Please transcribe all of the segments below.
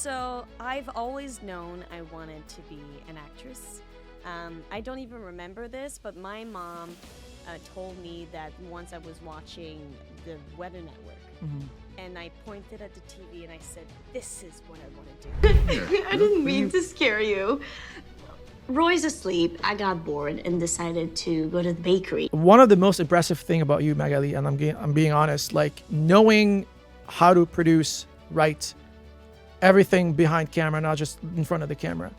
So I've always known I wanted to be an actress. I don't even remember this, but my mom told me that once I was watching the Weather Network, and I pointed at the TV and I said, "This is what I want to do." I didn't mean to scare you. Roy's asleep. I got bored and decided to go to the bakery. One of the most impressive thing about you, Magalie, and I'm being honest, like knowing how to produce, write, everything behind camera, not just in front of the camera.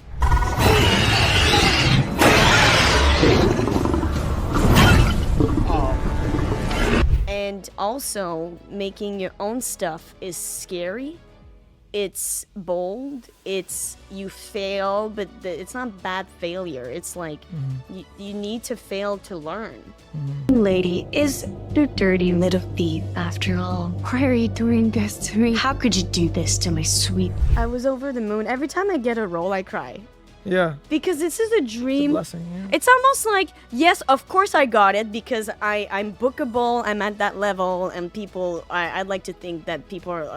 And also, making your own stuff is scary. It's bold. It's you fail, but it's not bad failure. It's like you need to fail to learn. Lady is a dirty little thief after all. Why are you doing this to me? How could you do this to my sweet? I was over the moon. Every time I get a role, I cry. Yeah. Because this is a dream. It's a blessing, yeah. It's almost like, yes, of course I got it because I'm bookable. I'm at that level, and people. I'd like to think that people are.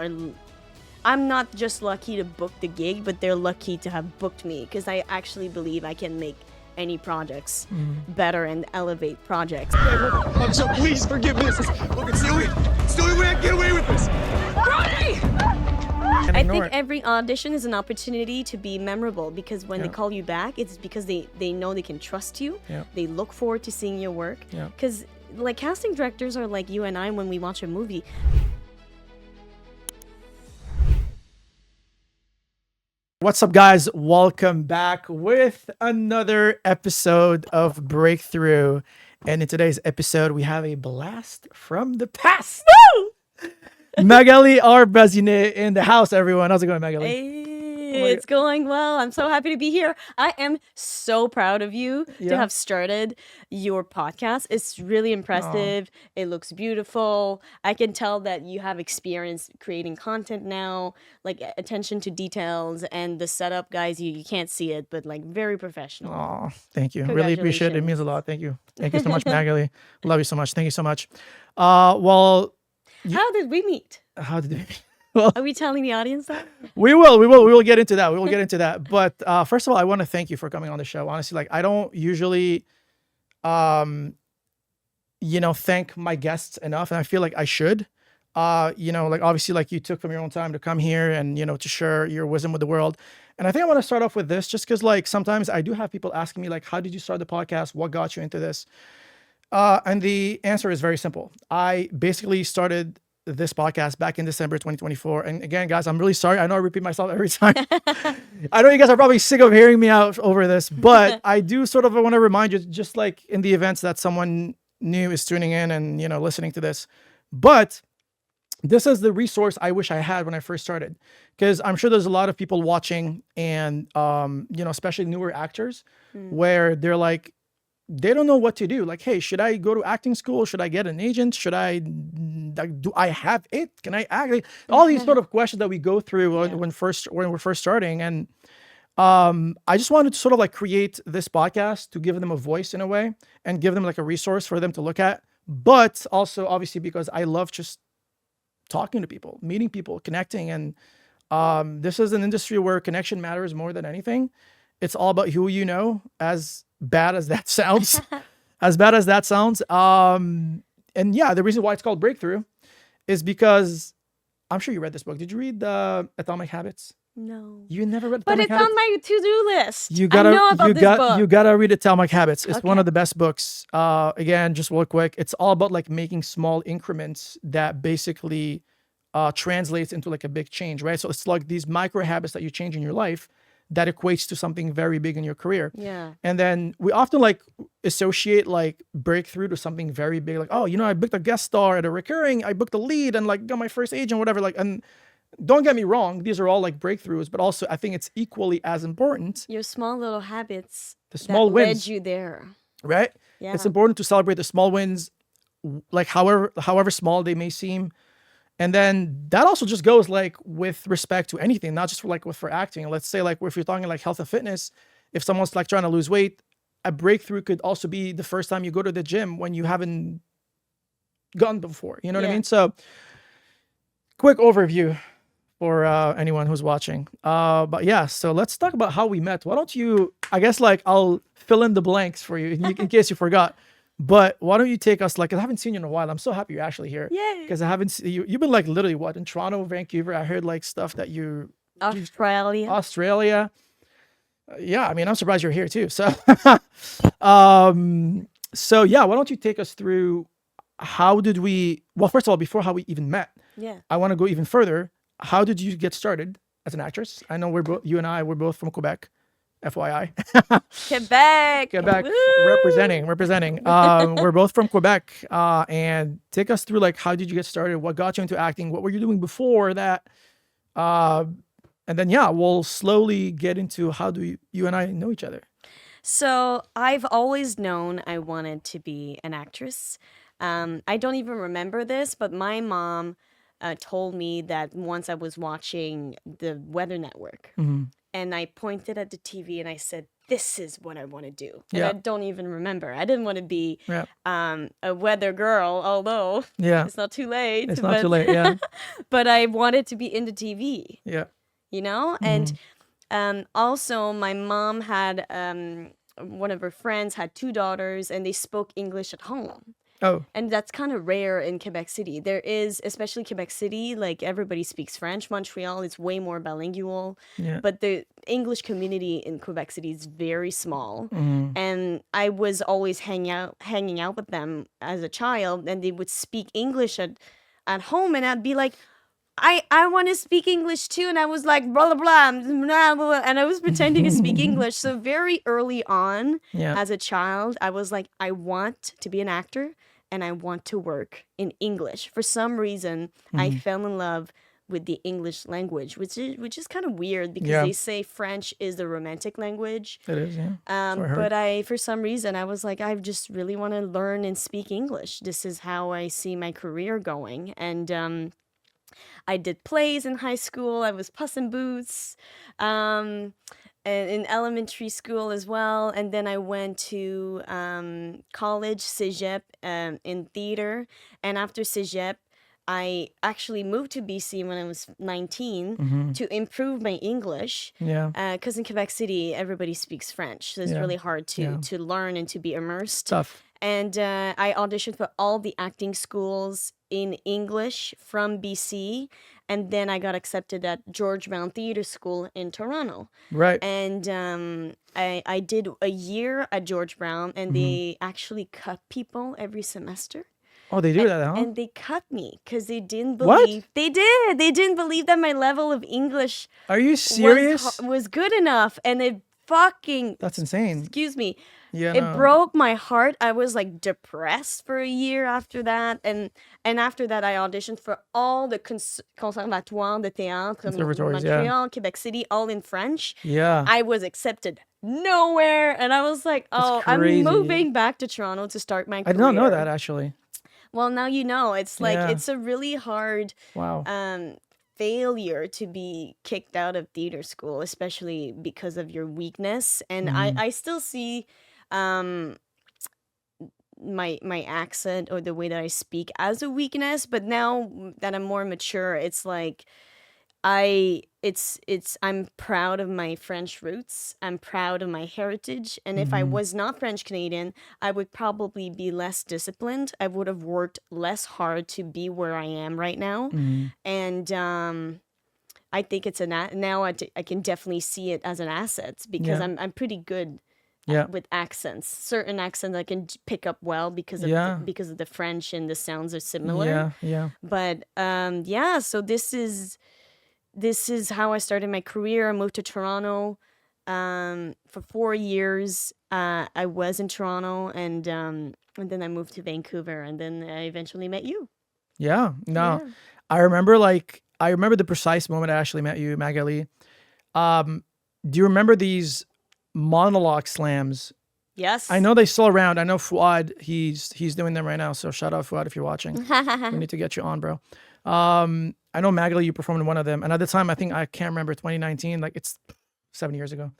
I'm not just lucky to book the gig, but they're lucky to have booked me because I actually believe I can make any projects better and elevate projects. I'm so please forgive me. Look, it's the only way I can get away with this. I think every audition is an opportunity to be memorable because when they call you back, it's because they know they can trust you. Yeah. They look forward to seeing your work. Because like casting directors are like you and I when we watch a movie. What's up, guys? Welcome back with another episode of Breakthrough. And in today's episode, we have a blast from the past. Woo! Magalie Bazinet in the house, everyone. How's it going, Magalie? Hey, it's going well. I'm so happy to be here. I am so proud of you to have started your podcast. It's really impressive. It looks beautiful. I can tell that you have experience creating content now, like attention to details and the setup, guys. You can't see it, but like very professional. Oh, thank you. Really appreciate it. It means a lot. Thank you. Thank you so much, Magalie. Love you so much. Thank you so much. Well, how did we meet? How did we meet? Well, are we telling the audience that? We will get into that. We will get into that. But first of all, I want to thank you for coming on the show. Honestly, like I don't usually, thank my guests enough, and I feel like I should. Like obviously, like you took from your own time to come here and to share your wisdom with the world. And I think I want to start off with this, just because like sometimes I do have people asking me like, how did you start the podcast? What got you into this? And the answer is very simple. I basically started this podcast back in December 2024. And again, guys, I'm really sorry. I know I repeat myself every time. I know you guys are probably sick of hearing me out over this, but I do sort of want to remind you, just like in the events that someone new is tuning in and, listening to this. But this is the resource I wish I had when I first started, because I'm sure there's a lot of people watching and, especially newer actors where they're like, they don't know what to do. Like, hey, should I go to acting school? Should I get an agent? Should I, do I have it? Can I act? Like, all these sort of questions that we go through when we're first starting. And I just wanted to sort of like create this podcast to give them a voice in a way and give them like a resource for them to look at. But also obviously because I love just talking to people, meeting people, connecting. And this is an industry where connection matters more than anything. It's all about who you know, as bad as that sounds. And yeah, the reason why it's called Breakthrough is because I'm sure you read this book. Did you read Atomic Habits? No. You never read Atomic Atomic Habits? But it's on my to-do list. You gotta, I know about this book. You gotta read Atomic Habits. It's one of the best books. Again, just real quick. It's all about like making small increments that basically translates into like a big change, right? So it's like these micro habits that you change in your life that equates to something very big in your career. Yeah. And then we often like associate like breakthrough to something very big. Like, oh, I booked a guest star at a recurring, I booked a lead and like got my first agent, whatever. Like, and don't get me wrong, these are all like breakthroughs, but also I think it's equally as important. Your small little habits the small that wins led you there. Right? Yeah. It's important to celebrate the small wins, like however small they may seem. And then that also just goes like with respect to anything, not just for acting. Let's say like if you're talking like health and fitness, if someone's like trying to lose weight, a breakthrough could also be the first time you go to the gym when you haven't gone before. You know what I mean? So quick overview for anyone who's watching. But yeah, so let's talk about how we met. Why don't you, I guess like I'll fill in the blanks for you in case you forgot. But why don't you take us, like, 'cause I haven't seen you in a while. I'm so happy you're actually here. Yay. Because I haven't seen you. You've been like literally what, in Toronto, Vancouver? I heard like stuff that Australia. Yeah, I mean, I'm surprised you're here too. So, so yeah, why don't you take us through how did we, well, first of all, before how we even met, I want to go even further. How did you get started as an actress? I know you and I, we're both from Quebec, FYI. Quebec, Woo! representing. We're both from Quebec. And take us through, like, how did you get started? What got you into acting? What were you doing before that? And then, yeah, we'll slowly get into how do you and I know each other. So I've always known I wanted to be an actress. I don't even remember this, but my mom told me that once I was watching the Weather Network, and I pointed at the TV and I said, "This is what I want to do." And I don't even remember. I didn't want to be a weather girl, although it's not too late. It's not too late, yeah. But I wanted to be in the TV. Yeah. You know? And also my mom had one of her friends had 2 daughters and they spoke English at home. Oh. And that's kind of rare in Quebec City. There is, especially Quebec City, like everybody speaks French. Montreal is way more bilingual. Yeah. But the English community in Quebec City is very small. And I was always hanging out with them as a child, and they would speak English at home, and I'd be like, I want to speak English too. And I was like, blah, blah, blah, blah, and I was pretending to speak English. So very early on, as a child, I was like, I want to be an actor and I want to work in English. For some reason, I fell in love with the English language, which is kind of weird because they say French is the romantic language. It is, yeah. But for some reason, I was like, I just really want to learn and speak English. This is how I see my career going. And I did plays in high school. I was Puss in Boots, and in elementary school as well. And then I went to college, Cégep, in theater. And after Cégep, I actually moved to BC when I was 19 to improve my English. Yeah. Because in Quebec City, everybody speaks French. So it's really hard to learn and to be immersed. Tough. And I auditioned for all the acting schools in English from BC. And then I got accepted at George Brown Theatre School in Toronto. Right. And I did a year at George Brown, and they actually cut people every semester. Oh, they do that, huh? And they cut me because they didn't believe. What? They did. They didn't believe that my level of English Are you serious? was good enough. And it fucking... That's insane. Excuse me. Yeah, it broke my heart. I was like depressed for a year after that, and after that I auditioned for all the conservatoires de théâtre, Montreal, Quebec City, all in French. Yeah, I was accepted nowhere, and I was like, oh, I'm moving back to Toronto to start my career. I did not know that, actually. Well, now you know. It's like it's a really hard failure to be kicked out of theater school, especially because of your weakness. And I still see my accent or the way that I speak as a weakness, but now that I'm more mature, it's like I'm proud of my French roots. I'm proud of my heritage. And if I was not French Canadian, I would probably be less disciplined. I would have worked less hard to be where I am right now. And I think it's now I can definitely see it as an asset because I'm pretty good with accents. Certain accents I can pick up well because of the French, and the sounds are similar. But so this is how I started my career. I moved to Toronto for 4 years. I was in Toronto, and then I moved to Vancouver, and then I eventually met you. I remember the precise moment I actually met you, Magalie. Do you remember these monologue slams? Yes. I know they still around. I know Fuad, he's doing them right now. So shout out Fuad if you're watching. We need to get you on, bro. I know Magalie, you performed in one of them. And at the time, I can't remember, 2019, like it's 7 years ago.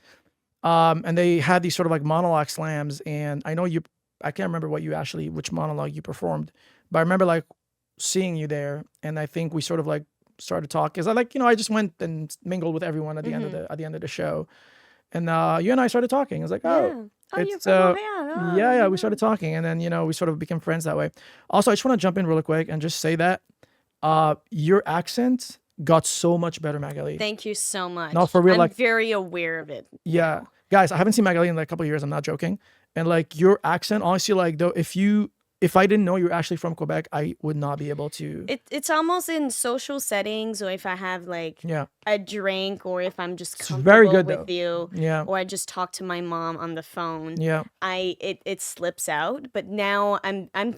And they had these sort of like monologue slams. And I know I can't remember which monologue you performed, but I remember like seeing you there. And I think we sort of like started talking. Because I just went and mingled with everyone at the end of the show, and you and I started talking. I was like, oh, you're it's from Montreal. yeah. We started talking, and then we sort of became friends that way. Also, I just want to jump in really quick and just say that your accent got so much better, Magalie. Thank you so much. No, for real, I'm very aware of it. Yeah, guys, I haven't seen Magalie in like a couple of years. I'm not joking. And like your accent, honestly, like though, if I didn't know you're actually from Quebec, I would not be able to. It's almost in social settings, or if I have like a drink, or if I'm just comfortable very good, with though. you, Yeah. or I just talk to my mom on the phone. Yeah. It slips out, but now I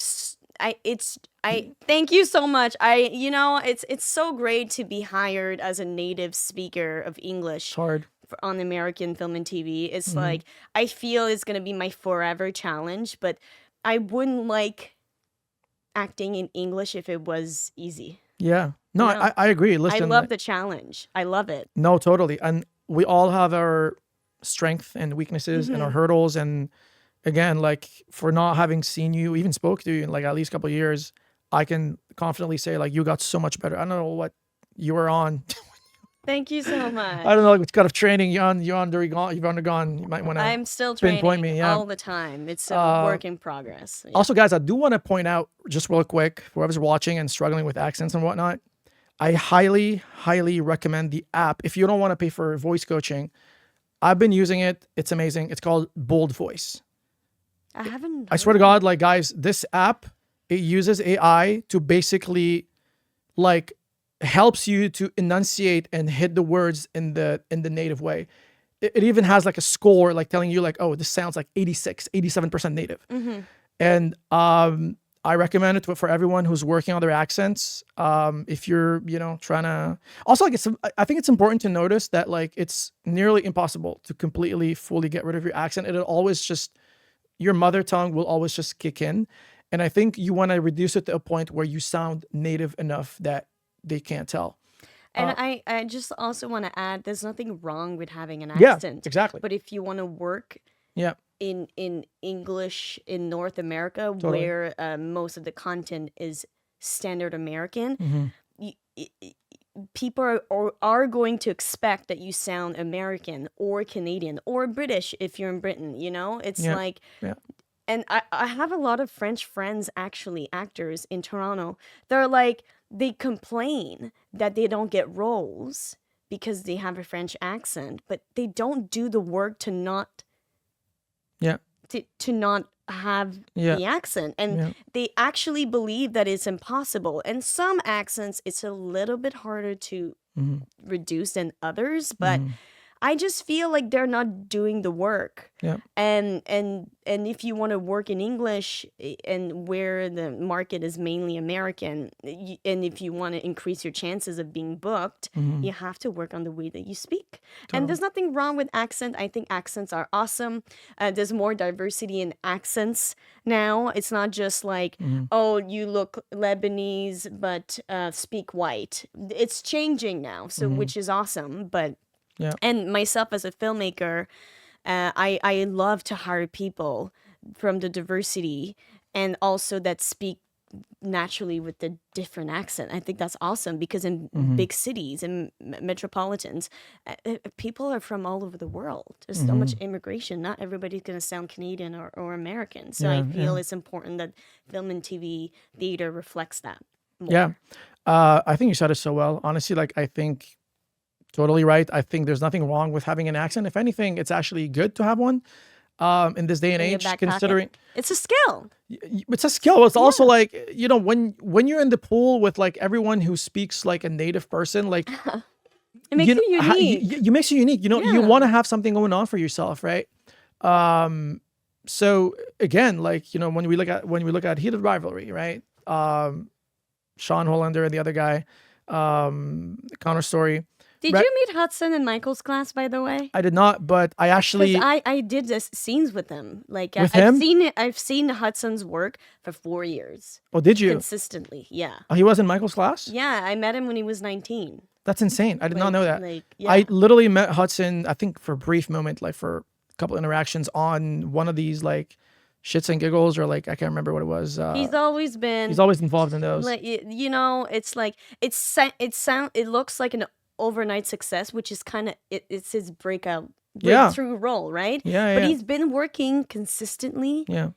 thank you so much. It's so great to be hired as a native speaker of English. It's hard. On American film and TV. It's like, I feel it's gonna be my forever challenge, but I wouldn't like acting in English if it was easy. Yeah. No, I agree. Listen, I love the challenge. I love it. No, totally. And we all have our strength and weaknesses and our hurdles. And again, like for not having seen you, even spoke to you in like at least a couple of years, I can confidently say like you got so much better. I don't know what you were on. Thank you so much. I don't know like what kind of training you've undergone. You might want to. I'm still training pinpoint me, yeah. all the time. It's a work in progress. Yeah. Also, guys, I do want to point out just real quick, whoever's watching and struggling with accents and whatnot, I highly, highly recommend the app. If you don't want to pay for voice coaching, I've been using it. It's amazing. It's called Bold Voice. I haven't. I swear to God, like guys, this app, it uses AI to basically like helps you to enunciate and hit the words in the native way. It even has like a score, like telling you like, oh, this sounds like 87% native. And I recommend it for everyone who's working on their accents. If you're, trying to also like I think it's important to notice that like it's nearly impossible to completely fully get rid of your accent. It'll always just, your mother tongue will always just kick in. And I think you want to reduce it to a point where you sound native enough that they can't tell. And I just also want to add, there's nothing wrong with having an accent. Yeah, exactly. But if you want to work in English in North America, where most of the content is standard American, people are going to expect that you sound American or Canadian or British if you're in Britain, It's like... And I have a lot of French friends, actually, actors in Toronto. They're like, they complain that they don't get roles because they have a French accent, but they don't do the work to not to not have the accent. And they actually believe that it's impossible. And some accents, it's a little bit harder to reduce than others, but I just feel like they're not doing the work. And if you want to work in English and where the market is mainly American, and if you want to increase your chances of being booked, you have to work on the way that you speak. And there's nothing wrong with accent. I think accents are awesome. There's more diversity in accents now. It's not just like, oh, you look Lebanese but speak white. It's changing now, so which is awesome. But and myself as a filmmaker, I love to hire people from the diversity and also that speak naturally with the different accent. I think that's awesome because in big cities and metropolitans, people are from all over the world. There's so much immigration. Not everybody's going to sound Canadian or American. So I feel it's important that film and TV theater reflects that more. Yeah. I think you said it so well. Honestly, like I think totally right. I think there's nothing wrong with having an accent. If anything, it's actually good to have one in this day and age, considering it's a skill. It's a skill. It's also like, when you're in the pool with like everyone who speaks like a native person, like it makes you unique. You makes you unique. You want to have something going on for yourself, right? So again, like, when we look at Heated Rivalry, right? Sean Hollander and the other guy, Connor Story. Did you meet Hudson in Michael's class, by the way? I did not, but I actually... I did this scenes with him. Like with him? I've seen Hudson's work for 4 years. Oh, did you? Consistently, yeah. Oh, he was in Michael's class? Yeah, I met him when he was 19. That's insane. I did not know that. I literally met Hudson, I think for a brief moment, like for a couple interactions on one of these like Shits and Giggles, or like I can't remember what it was. He's always been. He's always involved in those. Like you know, it's like it looks like an overnight success, which is kind of it's his breakthrough role, right? Yeah, But yeah. he's been working consistently Yeah,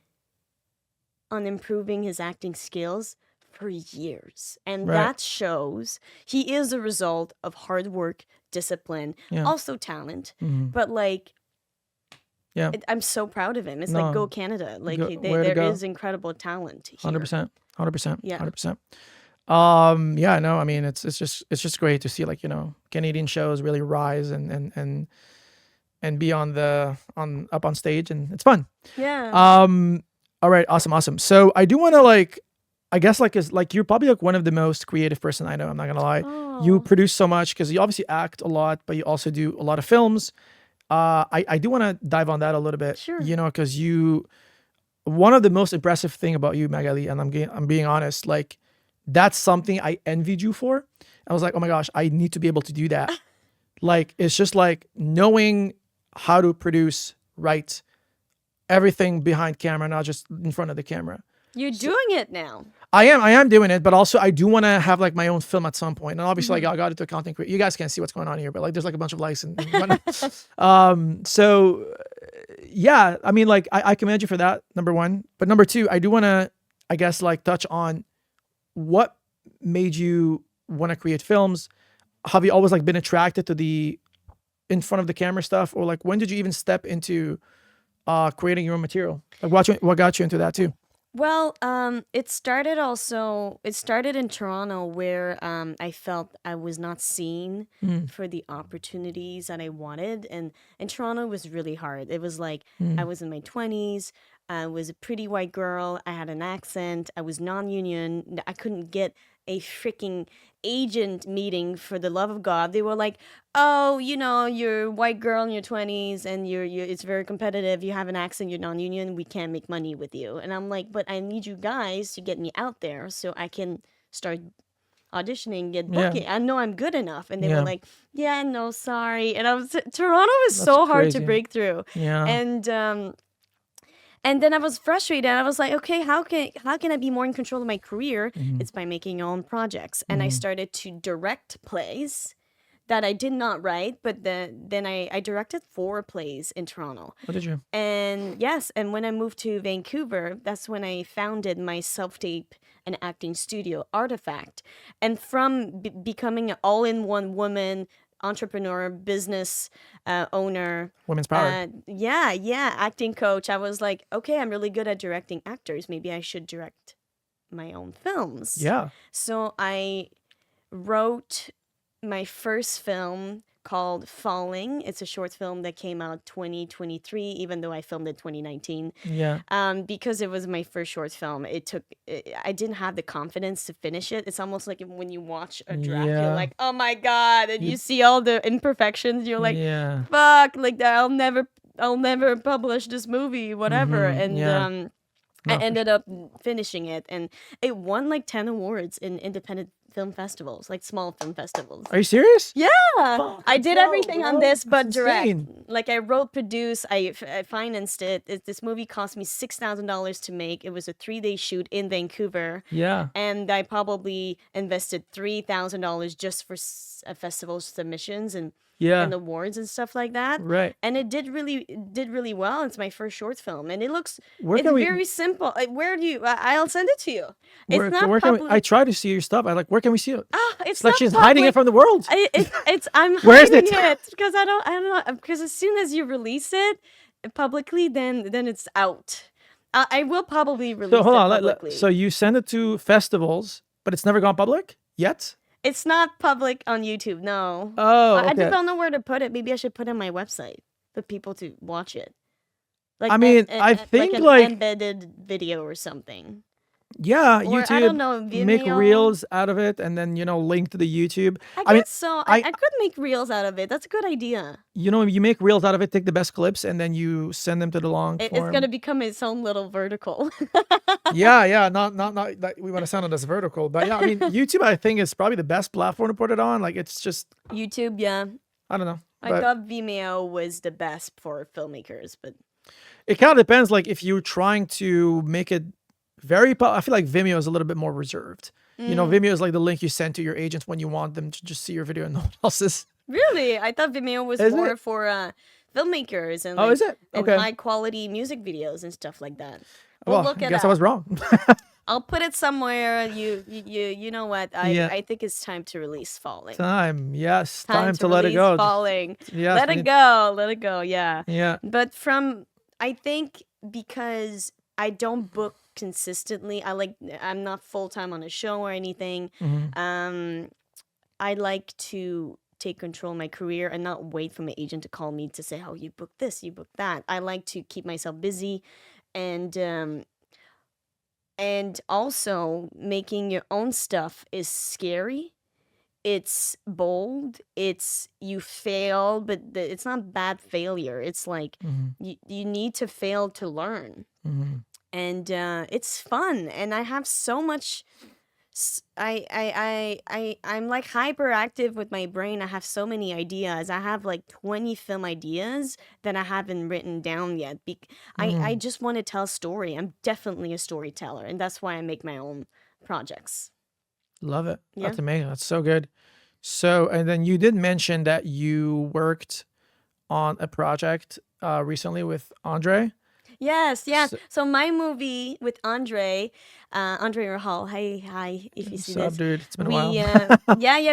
on improving his acting skills for years, and Right. that shows he is a result of hard work, discipline, Yeah. also talent. Mhm. But like, Yeah. I'm so proud of him. It's No. like go Canada. Like Way to there go. is incredible talent here. 100%, 100%, Yeah. 100%. Yeah, no, I mean, it's just great to see, like, you know, Canadian shows really rise and be up on stage, and it's fun. Yeah. All right, awesome. So I do want to, like, I guess, like, is like, you're probably like one of the most creative person I know. I'm not gonna lie. You Oh. produce so much because you obviously act a lot, but you also do a lot of films. I do want to dive on that a little bit. Sure. You know, because one of the most impressive thing about you, Magalie, and I'm being honest, like, that's something I envied you for. I was like, oh my gosh, I need to be able to do that. Like, it's just like knowing how to produce, write everything behind camera, not just in front of the camera. You're doing it now. I am doing it, but also I do want to have like my own film at some point. And obviously, like, I got into accounting. You guys can't see what's going on here, but like, there's like a bunch of lights and whatnot. So yeah, I mean, like, I commend you for that, number one. But number two, I do want to, I guess, like, touch on what made you want to create films. Have you always like been attracted to the in front of the camera stuff, or like when did you even step into creating your own material? Like, what got you into that too? Well, it started in Toronto, where I felt I was not seen for the opportunities that I wanted, and Toronto was really hard. It was like I was in my 20s. I was a pretty white girl. I had an accent. I was non-union. I couldn't get a freaking agent meeting for the love of God. They were like, "Oh, you know, you're a white girl in your 20s and you're it's very competitive. You have an accent, you're non-union. We can't make money with you." And I'm like, "But I need you guys to get me out there so I can start auditioning, get Yeah. booking. I know I'm good enough." And they Yeah. were like, "Yeah, no, sorry." And Toronto is so hard to crazy. break through. Yeah. And then I was frustrated. I was like, okay, how can I be more in control of my career? It's by making your own projects. And I started to direct plays that I did not write, but then I directed 4 plays in Toronto. What did you? And yes, and when I moved to Vancouver, that's when I founded my self-tape and acting studio, Artifact. And from becoming an all-in-one woman entrepreneur, business owner, Women's power. acting coach, I was like, okay, I'm really good at directing actors. Maybe I should direct my own films. Yeah. So I wrote my first film called Falling. It's a short film that came out 2023, even though I filmed it 2019. Yeah. Because it was my first short film. I didn't have the confidence to finish it. It's almost like when you watch a draft, Yeah. you're like, oh my God, and you see all the imperfections. You're like, yeah. fuck, like I'll never publish this movie, whatever. And yeah. I ended up finishing it, and it won like 10 awards in independent film festivals, like small film festivals. Are you serious? Yeah, I did everything on this, but That's direct. insane. Like I wrote, produced, I financed it. This movie cost me $6,000 to make. It was a 3-day shoot in Vancouver, Yeah. and I probably invested $3,000 just for festival submissions and awards and stuff like that. Right. And it did really well. It's my first short film, and it's very simple. Where do you? I'll send it to you. It's not public. I try to see your stuff. Where can we see it? It's like not she's hiding it public. from the world. I'm Where is hiding it? it because I don't know, because as soon as you release it publicly, then it's out. I will probably release So hold it on. publicly. So you send it to festivals, but it's never gone public yet? It's not public on YouTube. No. Oh, I okay. just don't know where to put it. Maybe I should put it on my website for people to watch it. Like I mean, I think an like embedded video or something. Yeah, Or, YouTube. I don't know, Make Vimeo. reels out of it, and then link to the YouTube. I mean, guess so. I could make reels out of it. That's a good idea. You make reels out of it. Take the best clips, and then you send them to the long It's form. gonna become its own little vertical. Yeah. Not that we want to sound it as vertical, but yeah. I mean, YouTube, I think, is probably the best platform to put it on. Like, it's just, YouTube, yeah. I don't know. I But thought Vimeo was the best for filmmakers, but It kind of depends. Like if you're trying to make it I feel like Vimeo is a little bit more reserved. Vimeo is like the link you send to your agents when you want them to just see your video and no one else's. Really? I thought Vimeo was Is more it? for filmmakers and Oh, is it? and Okay. high quality music videos and stuff like that. Well, Look I it guess up. I was wrong. I'll put it somewhere. You know what? Yeah. I think it's time to release Falling. Yes, time to let it release go. Falling. Yes, Let we it need- go. Let it go. Yeah. Yeah. But I think because I don't book consistently, I'm not full time on a show or anything. I like to take control of my career and not wait for my agent to call me to say, "Oh, you booked this, you booked that." I like to keep myself busy, and also making your own stuff is scary. It's bold. It's you fail, but it's not bad failure. It's like you need to fail to learn, and it's fun. And I have so much. I'm like hyperactive with my brain. I have so many ideas. I have like 20 film ideas that I haven't written down yet. I just want to tell a story. I'm definitely a storyteller, and that's why I make my own projects. Love it. Yeah. That's amazing. That's so good. So, and then you did mention that you worked on a project recently with Andre. Yes. So- So my movie with Andre Rahal. Hi, if you see What's up, this. dude? It's been a We while.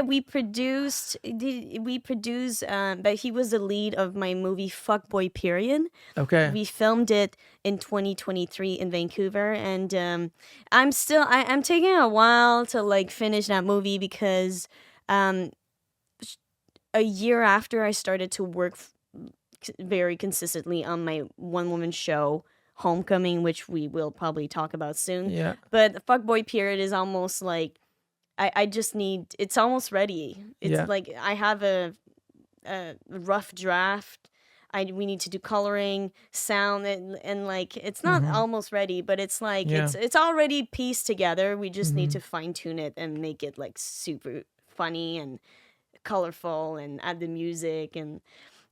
we produced, but he was the lead of my movie Fuckboy Period. Okay. We filmed it in 2023 in Vancouver, and I'm taking a while to like finish that movie because a year after I started to work very consistently on my one-woman show Homecoming, which we will probably talk about soon. Yeah. But the Fuckboy Period is almost like I just need, it's almost ready. It's Yeah. like I have a rough draft. We need to do coloring, sound, and like it's not almost ready, but it's like Yeah. it's already pieced together. We just need to fine tune it and make it like super funny and colorful and add the music and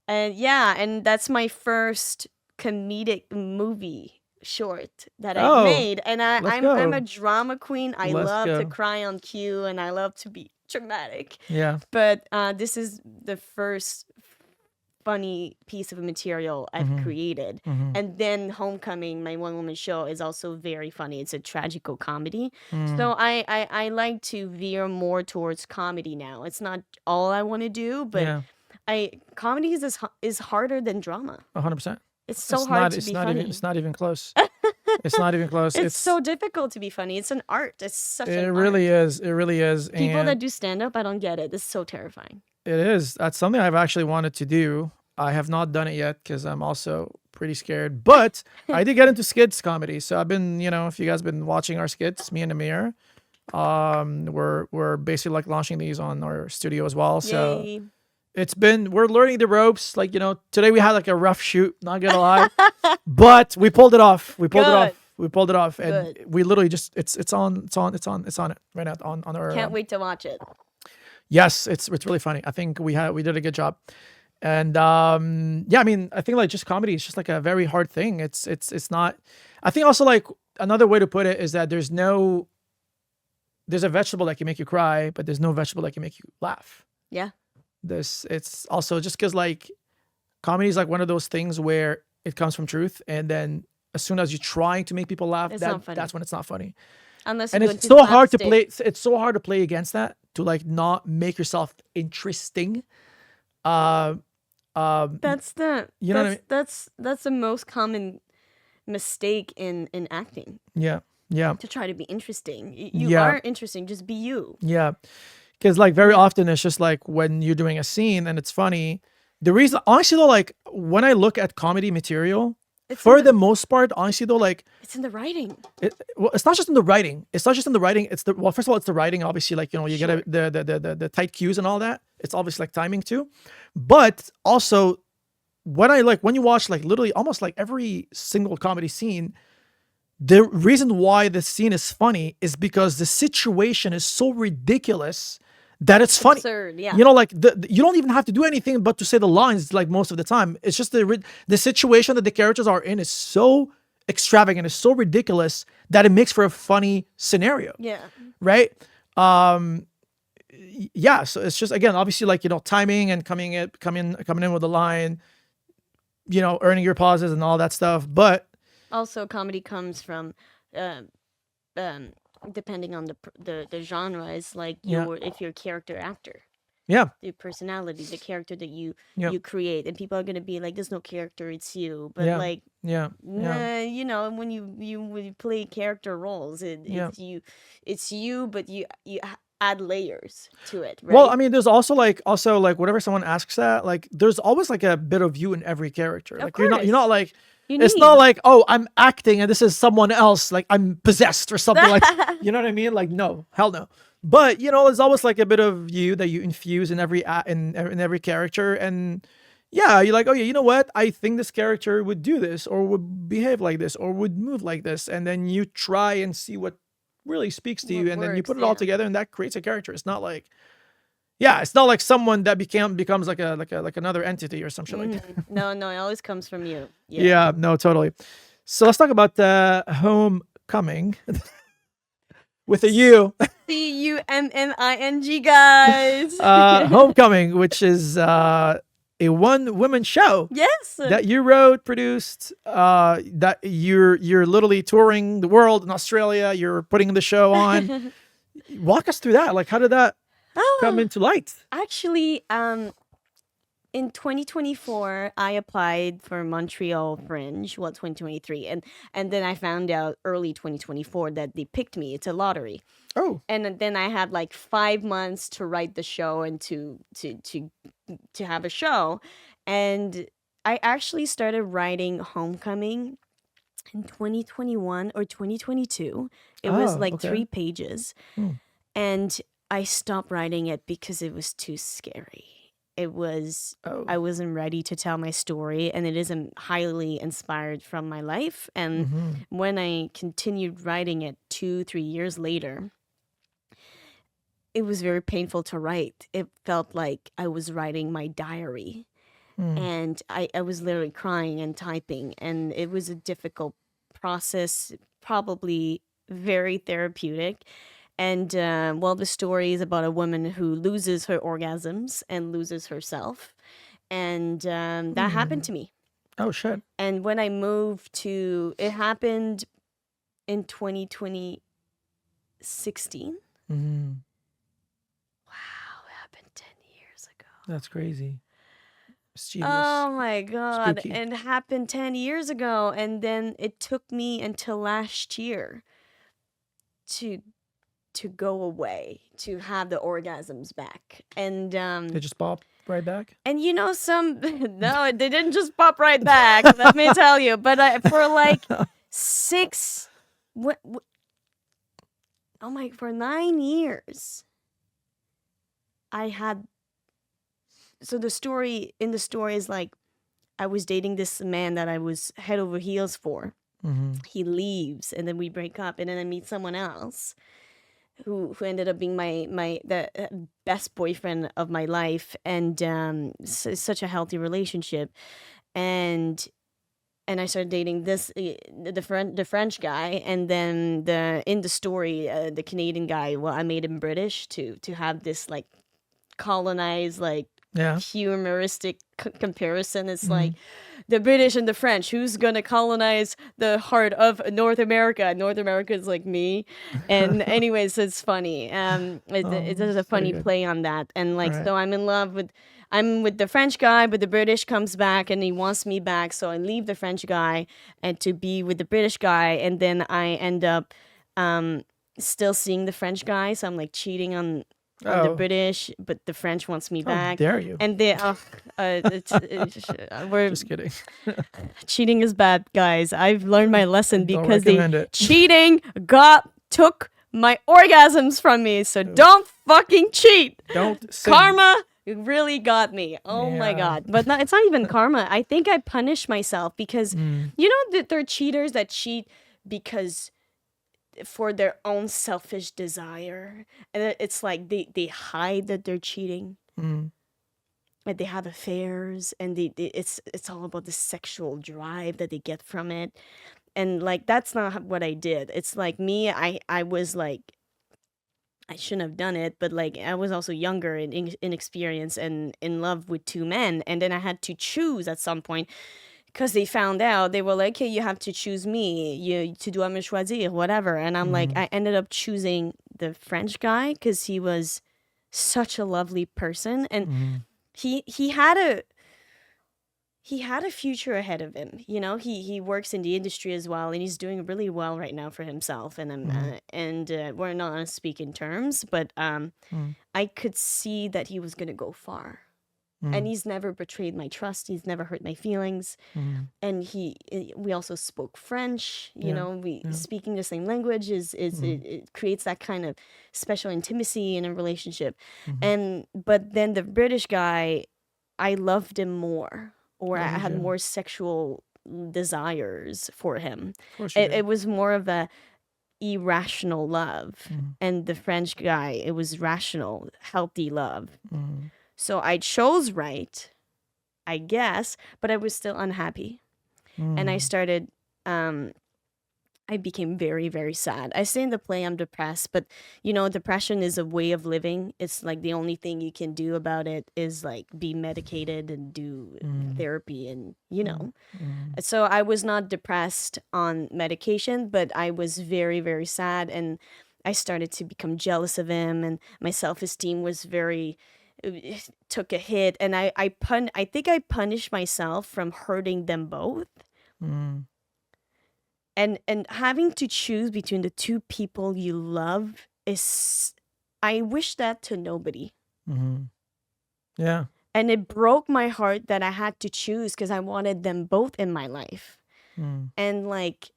yeah, and that's my first comedic movie short that Oh, I've made, and let's I'm go. a drama queen. I Let's love to go. cry on cue, and I love to be dramatic. Yeah. But this is the first funny piece of material I've created. And then Homecoming, my one-woman show, is also very funny. It's a tragical comedy. So I like to veer more towards comedy now. It's not all I want to do, but Yeah. comedy is harder than drama. 100%. It's so hard to be funny. It's not even close. It's not even close. It's so difficult to be funny. It's an art. It's such an It art. really is. It really is. People and that do stand-up, I don't get it. It's so terrifying. It is. That's something I've actually wanted to do. I have not done it yet because I'm also pretty scared. But I did get into skits comedy. So I've been, if you guys have been watching our skits, me and Amir, we're basically like launching these on our studio as well. So Yay. we're learning the ropes. Like, today we had like a rough shoot, not gonna lie. But we pulled it off. We pulled it off. And Good. we literally just it's on it right now on our Can't wait to watch it. Yes, it's really funny. I think we did a good job. And yeah, I mean, I think like just comedy is just like a very hard thing. It's not. I think also like another way to put it is that there's a vegetable that can make you cry, but there's no vegetable that can make you laugh. Yeah. It's also just because like comedy is like one of those things where it comes from truth, and then as soon as you're trying to make people laugh, It's not funny. that's when it's not funny. Unless And you go it's into so hard to slapstick. play. It's so hard to play against that, to like not make yourself interesting. That's the You know what I mean? that's the most common mistake in acting, Yeah. to try to be interesting. You Yeah. are interesting, just be you. Yeah. Because like very often it's just like when you're doing a scene and it's funny. The reason, honestly though, like when I look at comedy material, It's for in the most part, honestly though, like It's in the writing. it's not just in the writing. It's not just in the writing. Well, first of all, it's the writing. Obviously, like you get the tight cues and all that. It's obviously like timing too, but also when you watch like literally almost like every single comedy scene, the reason why the scene is funny is because the situation is so ridiculous that it's funny. Absurd, yeah. You know, like you don't even have to do anything but to say the lines. Like most of the time, it's just the situation that the characters are in is so extravagant, it's so ridiculous that it makes for a funny scenario. Yeah. Right. Yeah. So it's just, again, obviously, like, you know, timing and coming in with a line, you know, earning your pauses and all that stuff. But also, comedy comes from, depending on the genre, is like if you're a character actor. Yeah. The personality, the character that you Yep. create, and people are gonna be like, "There's no character, it's you." But like, you know, when you play character roles, it's you, but you add layers to it, right? Well, I mean, there's also like whenever someone asks that, like, there's always like a bit of you in every character. Of Like course. you're not like You it's need- not like, oh, I'm acting and this is someone else, like I'm possessed or something like, you know what I mean? Like, no, hell no. But you know, there's always like a bit of you that you infuse in every in every character, and yeah, you're like, oh yeah, you know what? I think this character would do this, or would behave like this, or would move like this, and then you try and see what really speaks to What you, and then you works, put it all yeah. together, and that creates a character. It's not like, yeah, it's not like someone that becomes like another entity or some shit like that. No, it always comes from you. Yeah, no, totally. So let's talk about Homecoming with a U. CUMMING, guys. Homecoming, which is a one-woman show Yes. that you wrote, produced, that you're literally touring the world in Australia. You're putting the show on. Walk us through that. Like, how did that come into light? Actually, in 2024, I applied for Montreal Fringe. Well, 2023, and then I found out early 2024 that they picked me. It's a lottery. Oh, And then I had like 5 months to write the show and to have a show, and I actually started writing Homecoming in 2021 or 2022. It was Oh, like okay. 3 pages, and I stopped writing it because it was too scary. It was Oh. I wasn't ready to tell my story, and it isn't highly inspired from my life. And when I continued writing it 2-3 years later, it was very painful to write. It felt like I was writing my diary, and I was literally crying and typing, and it was a difficult process, probably very therapeutic. And well, the story is about a woman who loses her orgasms and loses herself, and that happened to me. Oh shit. And when I moved to, it happened in 2016. Mm-hmm. Wow, it happened 10 years ago. That's crazy. Mischievous. Oh my God. Spooky. And it happened 10 years ago. And then it took me until last year to go away, to have the orgasms back. And They just pop right back. and you know, no, they didn't just pop right back, let me tell you. But for like 9 years, I had. So the story is like, I was dating this man that I was head over heels for. He leaves, and then we break up, and then I meet someone else who ended up being the best boyfriend of my life, and such a healthy relationship. And I started dating the French guy, and then in the story, the Canadian guy. Well, I made him British to have this like colonized, like, Yeah. humoristic comparison. It's like the British and the French, who's gonna colonize the heart of North America? North America is like me. And anyways, it's funny. There's a funny good. play on that. And like, Right. so I'm with the French guy, but the British comes back and he wants me back, so I leave the French guy and to be with the British guy, and then I end up still seeing the French guy, so I'm like cheating on the Oh. British, but the French wants me How back. dare you? And they, we're Just kidding. cheating is bad, guys. I've learned my lesson Don't because recommend it. cheating took my orgasms from me. So don't fucking cheat. Don't sin. Karma really got me. Oh my Yeah. God. But it's not even karma. I think I punished myself because you know that there are cheaters that cheat because for their own selfish desire, and it's like they hide that they're cheating, that they have affairs, and it's all about the sexual drive that they get from it. And like that's not what I did. It's like me, I was like, I shouldn't have done it, but like I was also younger and inexperienced and in love with two men, and then I had to choose at some point because they found out. They were like, "Hey, you have to choose me. Tu dois me choisir, whatever." And I'm like, I ended up choosing the French guy because he was such a lovely person, and he had a future ahead of him. You know, he works in the industry as well, and he's doing really well right now for himself. And we're not on speaking terms, but I could see that he was gonna go far. And he's never betrayed my trust. He's never hurt my feelings. And we also spoke French. You know, speaking the same language it creates that kind of special intimacy in a relationship. But then the British guy, I loved him more, or I had more sexual desires for him. It was more of a irrational love, and the French guy, it was rational, healthy love. So I chose right, I guess, but I was still unhappy. And I started, I became very, very sad. I say in the play I'm depressed, but you know, depression is a way of living. It's like the only thing you can do about it is like be medicated and do therapy and, you know. So I was not depressed on medication, but I was very, very sad. And I started to become jealous of him, and my self-esteem was it took a hit, and I think I punished myself from hurting them both. And having to choose between the two people you love is, I wish that to nobody. Yeah. And it broke my heart that I had to choose because I wanted them both in my life. And like,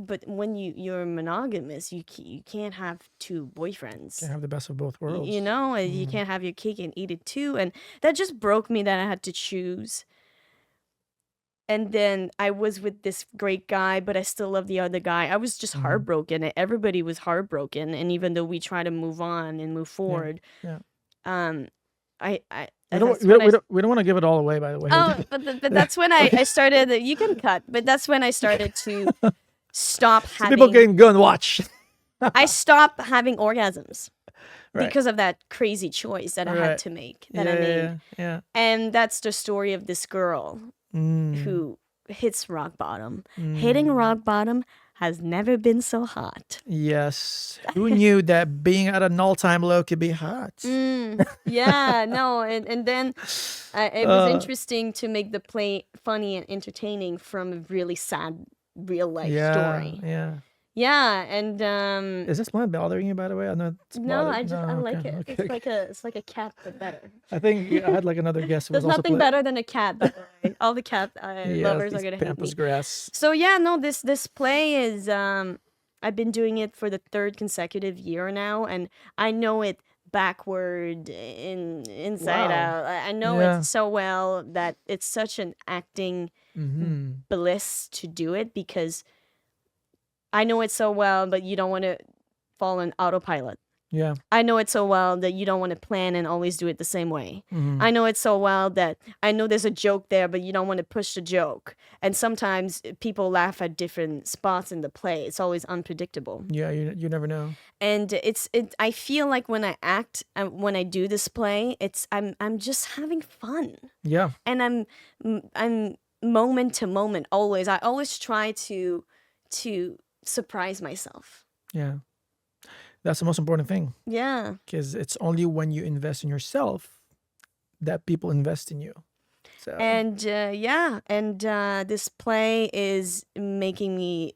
but when you're monogamous, you can't have two boyfriends. Can't have the best of both worlds. You know, you can't have your cake and eat it too. And that just broke me that I had to choose. And then I was with this great guy, but I still love the other guy. I was just heartbroken. Everybody was heartbroken. And even though we try to move on and move forward, we that's don't want to give it all away, by the way. Oh, but that's when I started. You can cut, but that's when I started to stop having. People can go and watch. I stopped having orgasms Right. because of that crazy choice that I had to make. That I made. Yeah. And that's the story of this girl who hits rock bottom. Hitting rock bottom has never been so hot. Yes. Who knew that being at an all-time low could be hot? Yeah, no. And then it was interesting to make the play funny and entertaining from a really sad real life story. Yeah, and is this plant bothering you, by the way? I'm not. No, I like okay, it. okay. It's like a cat, but better. I think I had like another guest. Who There's was also nothing better than a cat, by the way. All the cat lovers are gonna hate me. Pampas grass. So yeah, no, this play is I've been doing it for the 3rd consecutive year now, and I know it backward inside out. I know it so well that it's such an acting bliss to do it, because I know it so well, but you don't want to fall on autopilot. Yeah. I know it so well that you don't want to plan and always do it the same way. I know it so well that I know there's a joke there, but you don't want to push the joke. And sometimes people laugh at different spots in the play. It's always unpredictable. Yeah, you never know. And I feel like when I act, when I do this play, I'm just having fun. Yeah. And I'm moment to moment always. I always try to surprise myself. Yeah. That's the most important thing. Yeah. Because it's only when you invest in yourself that people invest in you. So. And this play is making me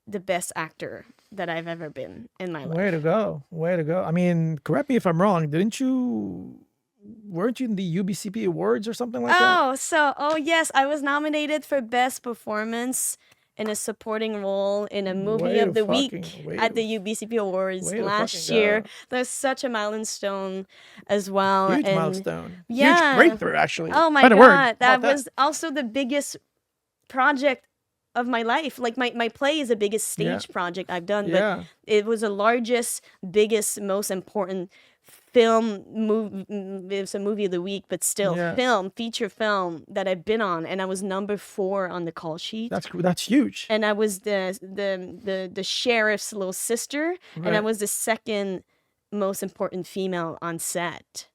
the best actor that I've ever been in my life. Way to go. Way to go. I mean, correct me if I'm wrong. Weren't you in the UBCP Awards or something like that? Oh yes, I was nominated for Best Performance in a supporting role in a movie of the week at the UBCP Awards last year. There's such a milestone as well. Huge milestone. Yeah. Huge breakthrough, actually. Oh my God. That was also the biggest project of my life. Like my play is the biggest stage project I've done, but it was the largest, biggest, most important film movie. It was a movie of the week, but still feature film that I've been on, and I was number 4 on the call sheet. That's huge. And I was the sheriff's little sister, and I was the second most important female on set.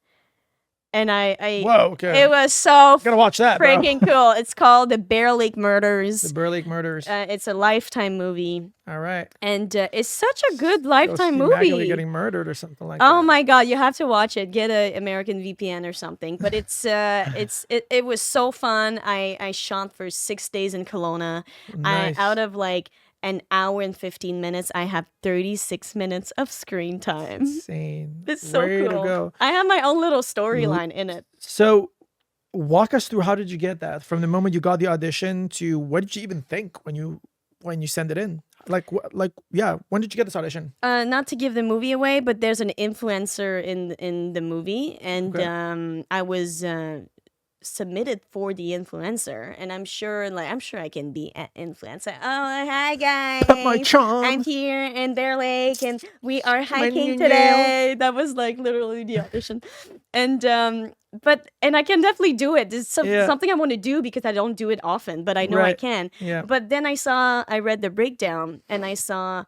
And Whoa, okay. It was so Gotta watch that, freaking cool. It's called The Bear Lake Murders. The Bear Lake Murders. It's a Lifetime movie. All right. And it's such a good Lifetime Go see movie. Magalie getting murdered or something like that. Oh my God, you have to watch it. Get a American VPN or something. But it was so fun. I shot for 6 days in Kelowna. Nice. Out of like an hour and 15 minutes, I have 36 minutes of screen time. Insane. It's so Way cool. to go. I have my own little storyline in it. So walk us through, how did you get that? From the moment you got the audition to what did you even think when you send it in? When did you get this audition? Not to give the movie away, but there's an influencer in the movie, and I was submitted for the influencer, and I'm sure I can be an influencer. Oh, hi guys, my charm. I'm here in Bear Lake, and we are hiking today. That was like literally the audition, and I can definitely do it. It's something I want to do because I don't do it often, but I know I can. Yeah. But then I read the breakdown, and I saw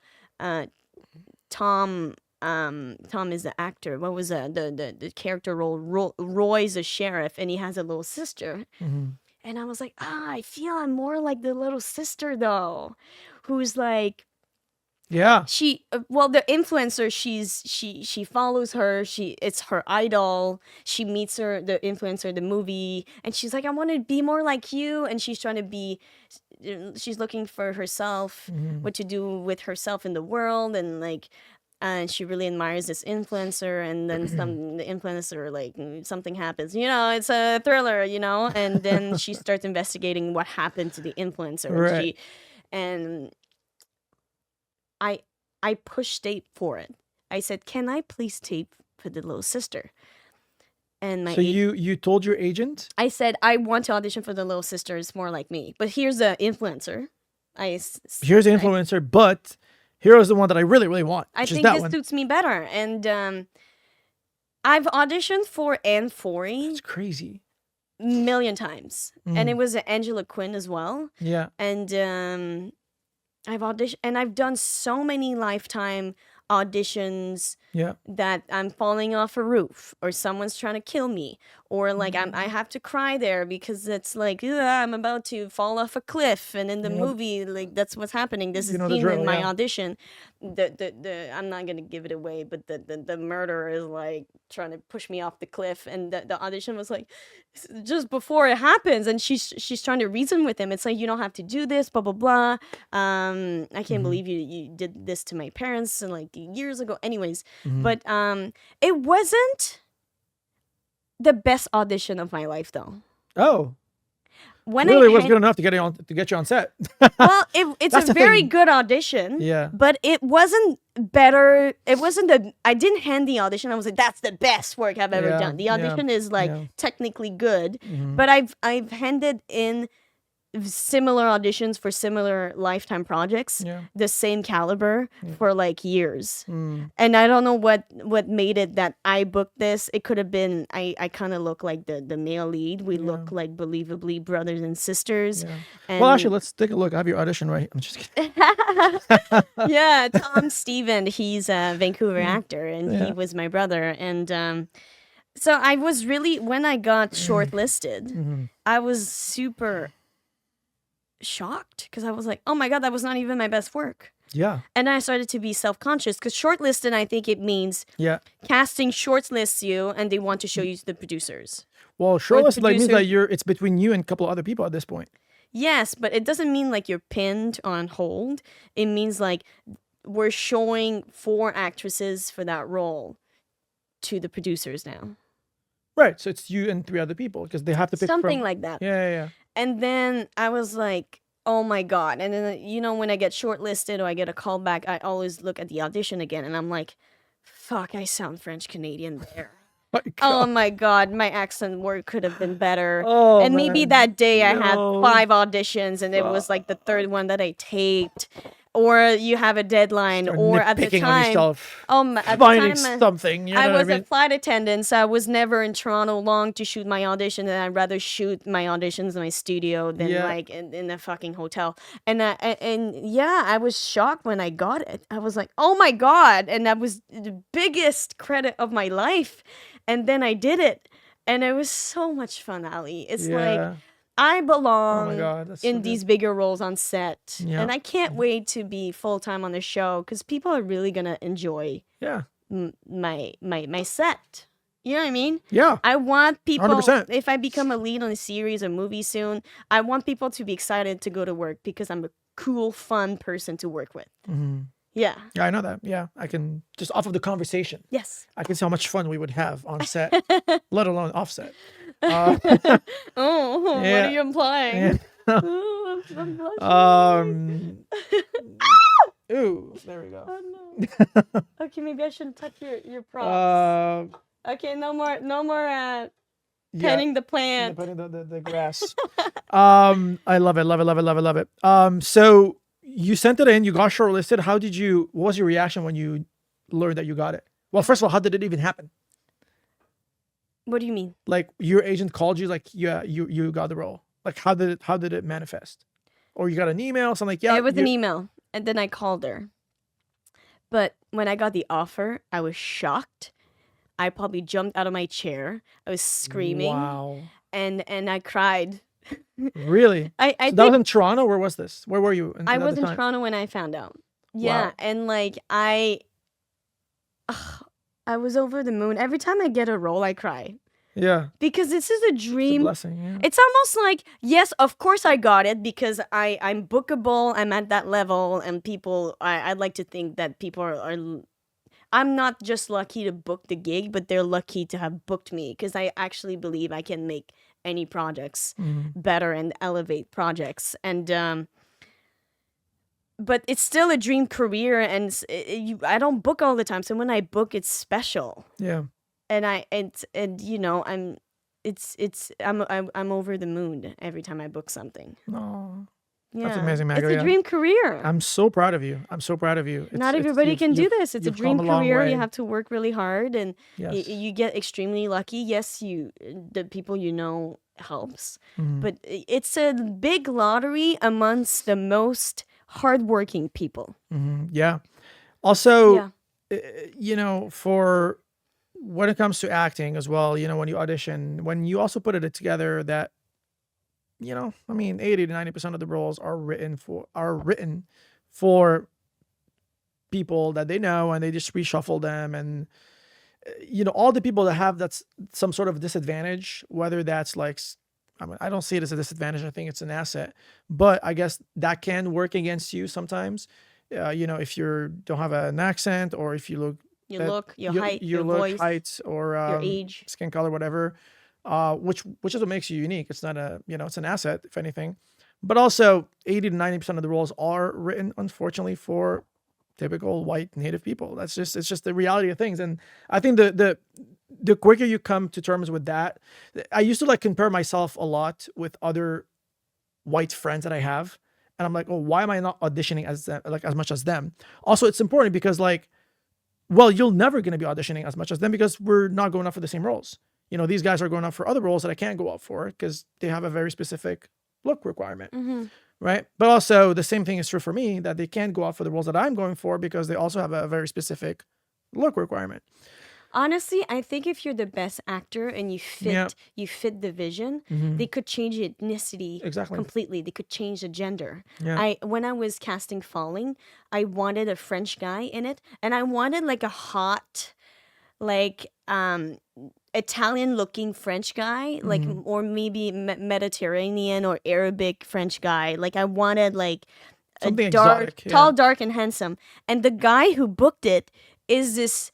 Tom is the actor. What was the character role? Roy's a sheriff, and he has a little sister. And I was like, I feel I'm more like the little sister though, who's like, the influencer, she follows her, it's her idol. She meets the influencer in the movie, and she's like, I want to be more like you, and she's looking for herself, what to do with herself in the world, and like, and she really admires this influencer, and then the influencer, like, something happens, it's a thriller, and then she starts investigating what happened to the influencer. Right. And I pushed tape for it. I said, can I please tape for the little sister? And you told your agent? I said, I want to audition for the little sister. It's more like me. But here's the influencer. Here's the influencer, but here's the one that I really, really want. I think this suits me better. And I've auditioned for Anne Forey. That's crazy. Million times. And it was Angela Quinn as well. Yeah. And I've auditioned, and I've done so many Lifetime auditions that I'm falling off a roof, or someone's trying to kill me, or like I have to cry there because it's like, I'm about to fall off a cliff, and in the movie, like, that's what's happening. This is seen in my audition. I'm not gonna give it away, but the murderer is like trying to push me off the cliff, and the audition was like just before it happens, and she's trying to reason with him. It's like, you don't have to do this, blah blah blah. I can't believe you did this to my parents, and like years ago. Anyways, but it wasn't the best audition of my life though. Oh. When clearly it was good enough to get you on set. Well, it's a very good audition. Yeah. But it wasn't better. It wasn't I didn't hand the audition. I was like, that's the best work I've ever done. The audition is like technically good, but I've handed in similar auditions for similar Lifetime projects, the same caliber, for like years. And I don't know what made it that I booked this. It could have been I kind of look like the male lead. We look like believably brothers and sisters. And well, actually, let's take a look. I have your audition right. I'm just kidding. Yeah, Tom Steven, he's a Vancouver actor, and he was my brother. And so I was really, when I got shortlisted, I was super shocked, because I was like, oh my God, that was not even my best work. Yeah. And I started to be self-conscious, because shortlisted, I think it means casting shortlists you, and they want to show you to the producers. Well, shortlisted means that it's between you and a couple other people at this point. Yes, but it doesn't mean like you're pinned on hold. It means like we're showing 4 actresses for that role to the producers now. Right. So it's you and 3 other people, because they have to pick something like that. Yeah. And then I was like, oh my God. And then, when I get shortlisted or I get a call back, I always look at the audition again, and I'm like, fuck, I sound French Canadian there. My Oh God. my God, my accent work could have been better. Oh, And maybe man. that day I had No. 5 auditions and it was like the third one that I taped. Or you have a deadline, Start or at the nitpicking on time, yourself. at the Finding time, something. You know I what I was a mean? flight attendant, so I was never in Toronto long to shoot my audition, and I'd rather shoot my auditions in my studio than Yeah. like in a fucking hotel. And yeah, I was shocked when I got it. I was like, oh my God, and that was the biggest credit of my life. And then I did it, and it was so much fun, Ali. It's like Yeah. I Oh my belong God. That's so in good. these bigger roles on set, Yeah. and I can't wait to be full time on the show because people are really gonna enjoy Yeah. my set. You know what I mean? Yeah. I want people, 100%. if I become a lead on a series or movie soon, I want people to be excited to go to work because I'm a cool, fun person to work with. Mhm. Yeah. Yeah, I know that. Yeah. I can just off of the conversation, Yes. I can see how much fun we would have on set, let alone offset. Oh, what yeah. are you implying? Yeah. Oh, I'm blushing. Ooh, there we go. Oh, no. Okay, maybe I shouldn't touch your props. Okay, no more Yeah. petting the plant. Putting the grass. I love it, love it, love it, love it, love it. So you sent it in, you got shortlisted. What was your reaction when you learned that you got it? Well, first of all, how did it even happen? What do you mean? Like your agent called you, like, yeah, you got the role. Like how did it manifest? Or you got an email, something like, yeah. It was an email, and then I called her. But when I got the offer, I was shocked. I probably jumped out of my chair. I was screaming. Wow. And I cried. Really? I So that was in Toronto? Where was this? Where were you? I at was the in time? Toronto when I found out. Yeah, Wow. and like I was over the moon. Every time I get a role, I cry. Yeah. Because this is a It's a dream. blessing. Yeah. It's almost like, yes, of course I got it because I'm bookable. I'm at that level, and people, I'd like to think that people are I'm not just lucky to book the gig, but they're lucky to have booked me because I actually believe I can make any projects better and elevate projects. And but it's still a dream career, and I don't book all the time. So when I book, it's special. Yeah. And you know, I'm over the moon every time I book something. No. Yeah, That's amazing, it's Magalie. a dream career. I'm so proud of you. I'm so proud of you. Not everybody can do this. It's a you've dream come a long career. way. You have to work really hard, and Yes. you get extremely lucky. Yes, the people you know helps, Mhm. but it's a big lottery amongst the most hardworking people. Yeah. Also, Yeah. you know, for when it comes to acting as well, you know, when you audition, when you also put it together that, you know, I mean, 80 to 90% of the roles are written for people that they know, and they just reshuffle them. And, you know, all the people that have that's some sort of disadvantage, whether that's like, I mean, I don't see it as a disadvantage. I think it's an asset, but I guess that can work against you sometimes. You know, if you don't have an accent, or if you look, Your look, your height, your voice, height, or your age. skin color, whatever, which is what makes you unique. It's not a, you know, it's an asset, if anything. But also 80 to 90% of the roles are written, unfortunately, for typical white native people. It's just the reality of things. And I think the quicker you come to terms with that, I used to like compare myself a lot with other white friends that I have. And I'm like, oh, why am I not auditioning as much as them? Also, it's important because, like, well, you're never going to be auditioning as much as them because we're not going up for the same roles. You know, these guys are going up for other roles that I can't go up for because they have a very specific look requirement, right? But also the same thing is true for me, that they can't go out for the roles that I'm going for because they also have a very specific look requirement. Honestly, I think if you're the best actor and you fit Yeah. you fit the vision, they could change the ethnicity Exactly. completely. They could change the gender. Yeah. When I was casting Falling, I wanted a French guy in it, and I wanted like a hot, like Italian looking French guy, like or maybe Mediterranean or Arabic French guy. Like I wanted like Something a dark, exotic, yeah. tall, dark, and handsome. And the guy who booked it is this.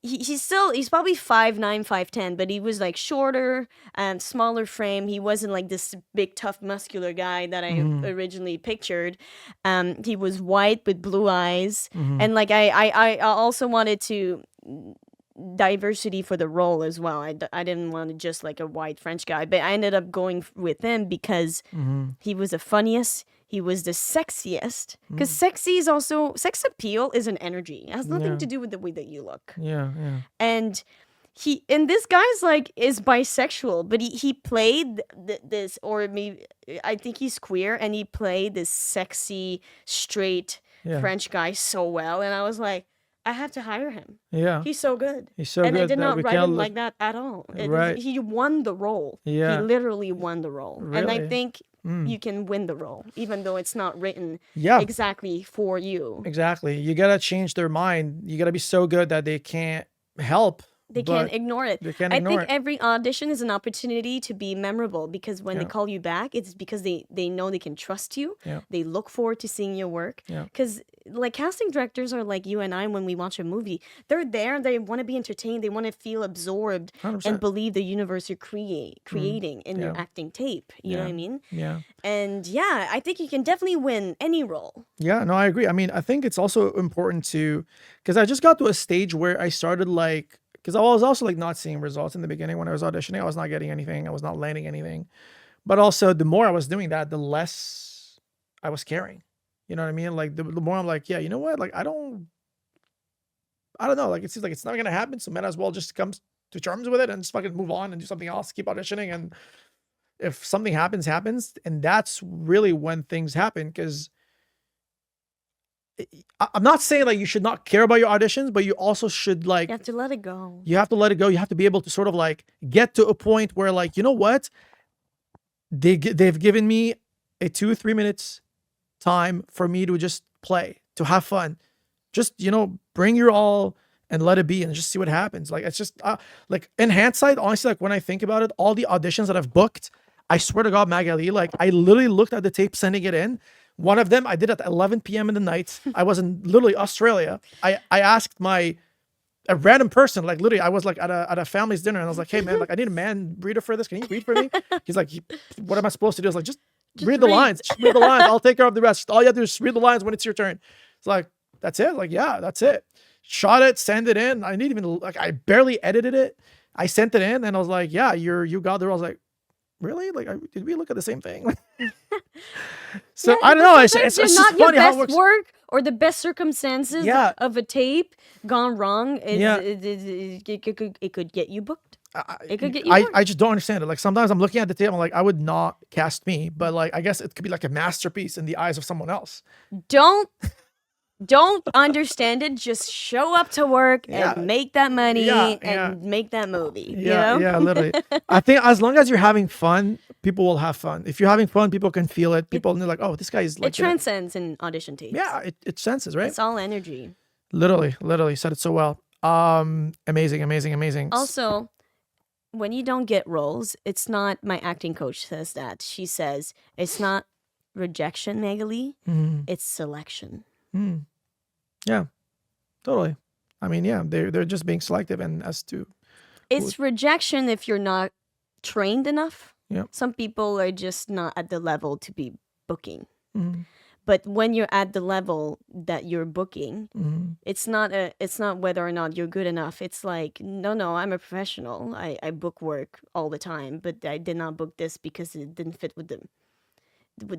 He's probably 5'9", 5'10", but he was like shorter and smaller frame. He wasn't like this big, tough, muscular guy that I originally pictured. He was white with blue eyes, and like I also wanted to diversity for the role as well. I didn't want just like a white French guy, but I ended up going with him because he was the funniest. He was the sexiest. Because sexy is also, sex appeal is an energy. It has nothing to do with the way that you look. Yeah. And this guy's like is bisexual, but he played this, or maybe I think he's queer, and he played this sexy straight French guy so well, and I was like, I have to hire him. Yeah. He's so good. He's so and good. I did that not we write can't him look- like that at all. Right. He won the role. Yeah. He literally won the role. And I Really? think you can win the role, even though it's not written Yeah. exactly for you. Exactly. You gotta change their mind. You gotta be so good that they can't help. They can't but ignore it. They can't I ignore think it. every audition is an opportunity to be memorable, because when they call you back, it's because they know they can trust you. Yeah. They look forward to seeing your work. Yeah. Because like casting directors are like you and I when we watch a movie. They're there. They want to be entertained. They want to feel absorbed 100%. and believe the universe you're creating in your Yeah. acting tape. You know what I mean? Yeah. And yeah, I think you can definitely win any role. Yeah, no, I agree. I mean, I think it's also important to, because I just got to a stage where I started like, because I was also like not seeing results in the beginning when I was auditioning. I was not getting anything. I was not landing anything. But also, the more I was doing that, the less I was caring. You know what I mean? Like the more I'm like, yeah, you know what? Like I don't know. Like it seems like it's not gonna happen. So might as well just come to terms with it and just fucking move on and do something else. Keep auditioning, and if something happens, happens. And that's really when things happen. Because I'm not saying like you should not care about your auditions, but you also should like You have to let it go. you have to let it go. You have to be able to sort of like get to a point where like, you know what? They've given me a 2-3 minutes time for me to just play, to have fun. Just, bring your all and let it be and just see what happens. Like, it's just like in hindsight, honestly, like when I think about it, all the auditions that I've booked, I swear to God, Magalie, like I literally looked at the tape sending it in. One of them I did at 11 p.m. in the night. I was in literally Australia. I asked a random person, like literally, I was like at a family's dinner, and I was like, "Hey man, like I need a man reader for this. Can you read for me?" He's like, "What am I supposed to do?" I was like, "Just read the lines. Just read the lines. I'll take care of the rest. All you have to do is read the lines when it's your turn." It's like, that's it. Like, yeah, that's it. Shot it, send it in. I didn't even I barely edited it. I sent it in, and I was like, "Yeah, you got there." I was like, "Really? Like, did we look at the same thing?" So I don't know. It's Sometimes just not funny your how best it works. work or the best circumstances Yeah. of a tape gone wrong. Yeah. It could get you booked. It could get you booked. I just don't understand it. Like sometimes I'm looking at the tape, I'm like, I would not cast me, but like I guess it could be like a masterpiece in the eyes of someone else. Don't understand it. Just show up to work Yeah. and make that money Yeah, and make that movie. Yeah, you know? yeah, literally. I think as long as you're having fun, people will have fun. If you're having fun, people can feel it. People are like, oh, this guy is like, It transcends in audition tapes. yeah, it senses, right? It's all energy. Literally said it so well. Amazing. Also, when you don't get roles, it's not, my acting coach says that. She says, it's not rejection, Magalie, it's selection. Yeah, totally. I mean, yeah, they're just being selective, and as to It's rejection if you're not trained enough. Yeah. Some people are just not at the level to be booking. Mhm. But when you're at the level that you're booking, it's not whether or not you're good enough. It's like, no, I'm a professional. I book work all the time, but I did not book this because it didn't fit with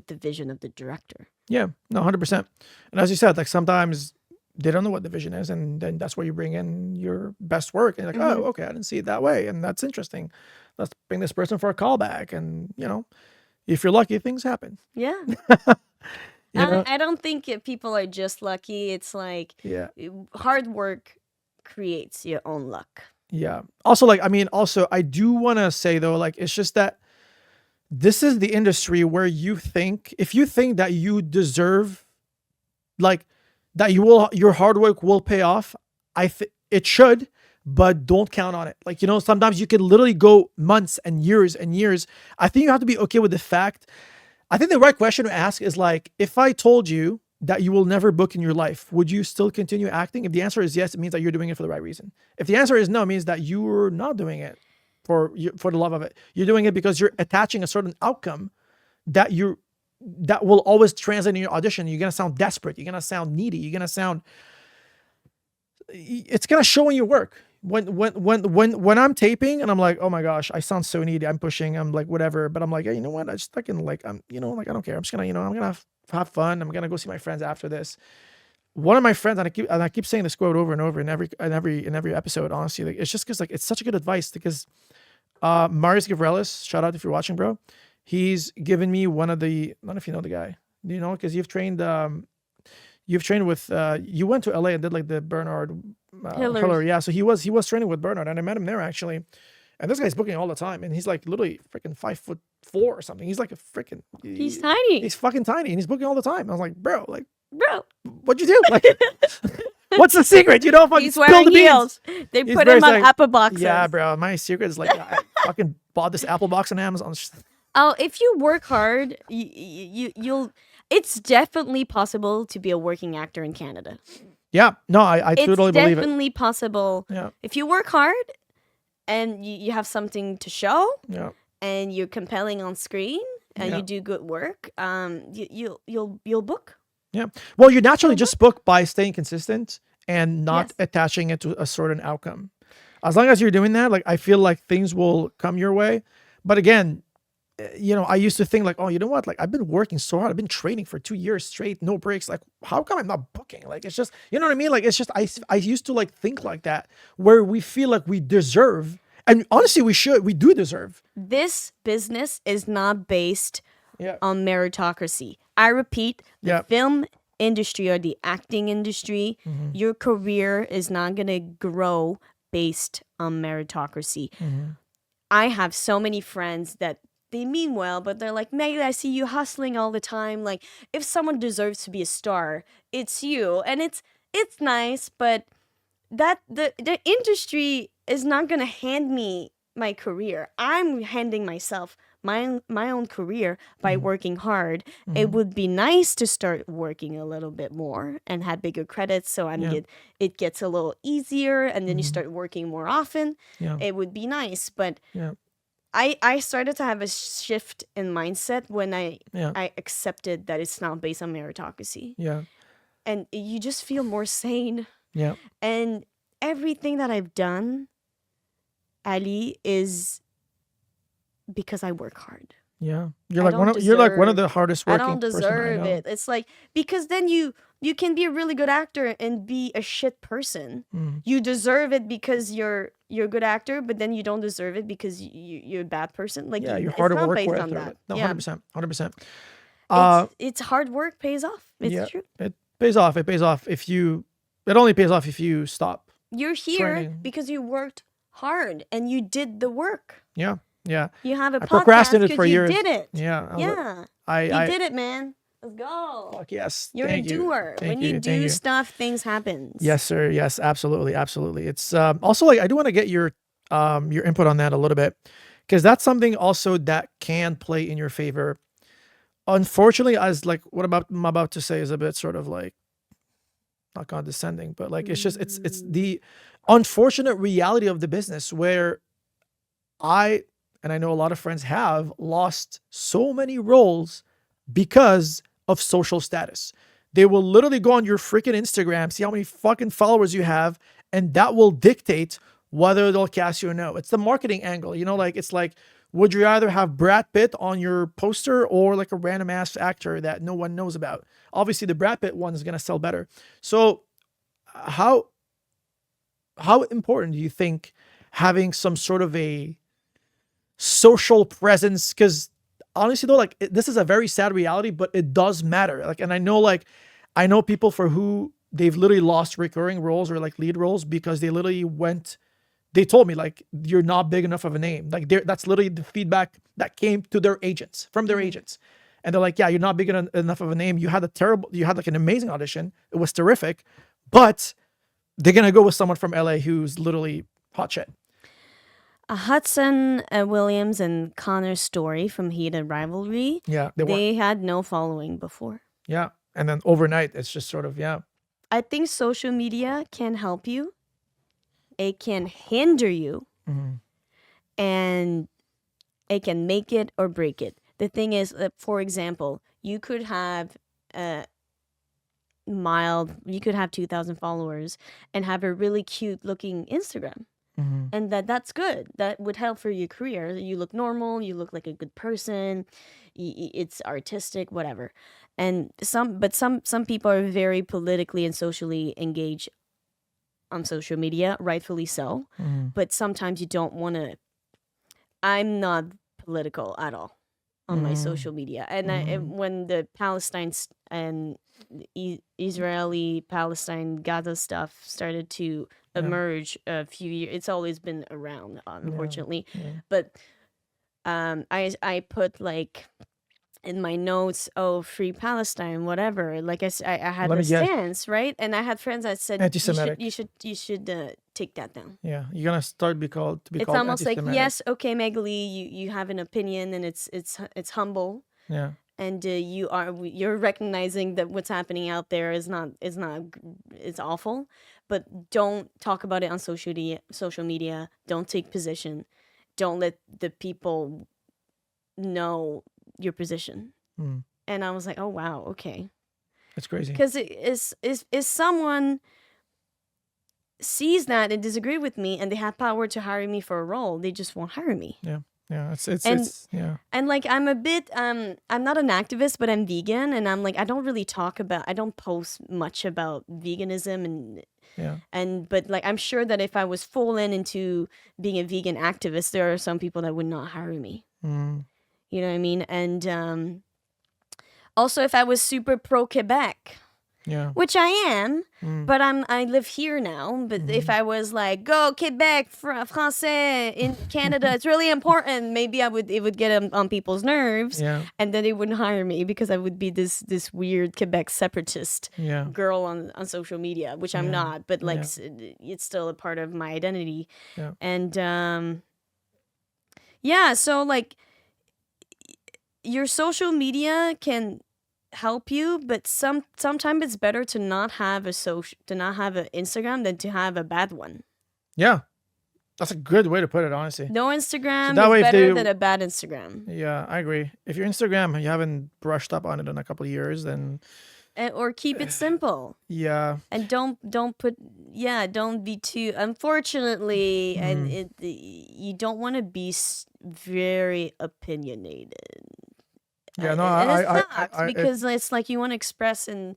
the vision of the director. yeah, no, 100%. And as you said, like sometimes they don't know what the vision is, and then that's where you bring in your best work, and you're like, oh, okay, I didn't see it that way, and that's interesting. Let's bring this person for a callback, and if you're lucky, things happen. Yeah. You know? I don't think people are just lucky. It's like Yeah. hard work creates your own luck. Yeah. Also, like, I mean, also, I do want to say though, like, it's just that this is the industry where if you think that you deserve, like, that your hard work will pay off, it should, but don't count on it. Like, sometimes you can literally go months and years and years. I think you have to be okay with the fact. I think the right question to ask is like, if I told you that you will never book in your life, would you still continue acting? If the answer is yes, it means that you're doing it for the right reason. If the answer is no, it means that you're not doing it for the love of it. You're doing it because you're attaching a certain outcome that will always translate in your audition. You're going to sound desperate. You're going to sound needy. It's going to show in your work. when I'm taping and I'm like, oh my gosh, I sound so needy. I'm pushing. I'm like whatever. But I'm like, hey, you know what? I just fucking like I'm like I don't care. I'm just gonna I'm gonna have fun. I'm gonna go see my friends after this. One of my friends, and I keep saying this quote over and over in every episode. Honestly, like, it's just because like it's such a good advice because Marius Gavrelis, shout out if you're watching, bro. He's given me one of the. I don't know if you know the guy. Do you know? Because you've trained with you went to LA and did like the Bernard Hillary. Yeah, so he was training with Bernard, and I met him there actually. And this guy's booking all the time, and he's like literally freaking 5'4" or something. He's like a freaking. He's tiny. He's fucking tiny, and he's booking all the time. I was like, bro, bro, what'd you do? Like, what's the secret? You don't fucking he's spill wearing the beans. heels. They put him on apple boxes. Yeah, bro. My secret is like I fucking bought this apple box on Amazon. Oh, if you work hard, you'll. It's definitely possible to be a working actor in Canada. Yeah, no, I totally believe it. It's definitely possible. Yeah. If you work hard and you have something to show, yeah, and you're compelling on screen, and you do good work, you'll book. Yeah. Well, you naturally just book by staying consistent and not attaching it to a certain outcome. As long as you're doing that, like I feel like things will come your way. But again, I used to think like, oh, you know what? Like I've been working so hard. I've been training for 2 years straight, no breaks. Like, how come I'm not booking? Like, it's just, you know what I mean? Like, it's just, I used to like think like that, where we feel like we deserve, and honestly, we do deserve. This business is not based on meritocracy. I repeat, the film industry or the acting industry, your career is not going to grow based on meritocracy. I have so many friends that they mean well, but they're like, Magalie, I see you hustling all the time. Like, if someone deserves to be a star, it's you. And it's nice, but that the industry is not gonna hand me my career. I'm handing myself my own career by working hard. It would be nice to start working a little bit more and have bigger credits, so it gets a little easier, and then you start working more often. It would be nice, but I started to have a shift in mindset when I accepted that it's not based on meritocracy. And you just feel more sane. And everything that I've done, Ali, is because I work hard. You're like one of the hardest working. I don't deserve it. It's like, because then you can be a really good actor and be a shit person. You deserve it because you're a good actor, but then you don't deserve it because you're a bad person. Like, you're hard to work with. That. No, 100%. It's hard work pays off. It's true. It pays off. It only pays off if you stop. You're here training. because you worked hard and you did the work. Yeah. You have a podcast procrastinated for years. You did it. Yeah. You did it, man. Let's go. Fuck yes. You're a doer. When you do stuff, things happen. Yes, sir. Yes, absolutely. It's also like I do want to get your input on that a little bit, because that's something also that can play in your favor. Unfortunately, as like what I'm about to say is a bit sort of like not condescending, but like it's the unfortunate reality of the business where I know a lot of friends have lost so many roles because of social status. They will literally go on your freaking Instagram, see how many fucking followers you have, and that will dictate whether they'll cast you or no. It's the marketing angle, like it's like, would you rather have Brad Pitt on your poster or like a random ass actor that no one knows about? Obviously the Brad Pitt one is going to sell better. So how important do you think having some sort of a social presence, because honestly though, like this is a very sad reality, but it does matter. Like, and I know people for who they've literally lost recurring roles or like lead roles because they told me like, you're not big enough of a name. Like that's literally the feedback that came to their agents, from their agents. And they're like, yeah, you're not big enough of a name. You had like an amazing audition. It was terrific, but they're going to go with someone from LA who's literally hot shit. Hudson Williams and Connor Story from Heated Rivalry. Yeah. They had no following before. Yeah. And then overnight, it's just sort of, I think social media can help you. It can hinder you. And it can make it or break it. The thing is, for example, you could have you could have 2,000 followers and have a really cute looking Instagram. And that's good. That would help for your career. You look normal, you look like a good person, it's artistic, whatever. And some people are very politically and socially engaged on social media, rightfully so. But sometimes you don't want to. I'm not political at all on my social media. And when the Palestine and Israeli Palestine Gaza stuff started to emerge a few years, it's always been around, unfortunately. But I put like in my notes, oh, free Palestine, whatever. Like I had Let a me guess. stance, right? And I had friends that said Anti-Semitic. you should take that down. Yeah, you're gonna start be called It's called almost like, anti-Semitic. yes, okay, Magalie, you have an opinion, and it's humble, Yeah. and you're recognizing that what's happening out there is it's awful, but don't talk about it on social media. Don't take position. Don't let the people know your position. And I was like, oh wow, okay. It's crazy. Because is someone sees that and disagree with me and they have power to hire me for a role, they just won't hire me. Yeah. It's And like I'm a bit I'm not an activist, but I'm vegan, and I'm like I don't post much about veganism but like I'm sure that if I was full into being a vegan activist, there are some people that would not hire me. You know what I mean? And also if I was super pro Quebec, which I am, but I live here now. But if I was like, go Quebec, français in Canada, it's really important, maybe it would get on people's nerves, and then they wouldn't hire me because I would be this weird Quebec separatist girl on social media, which I'm not. But like it's still a part of my identity, and so like your social media can help you, but sometimes it's better to not have an Instagram than to have a bad one. Yeah, that's a good way to put it, honestly. No Instagram So is better than a bad Instagram. Yeah, I agree. If your Instagram, you haven't brushed up on it in a couple of years, then or keep it simple. And don't be too, unfortunately, and you don't want to be very opinionated. Because it's like you want to express and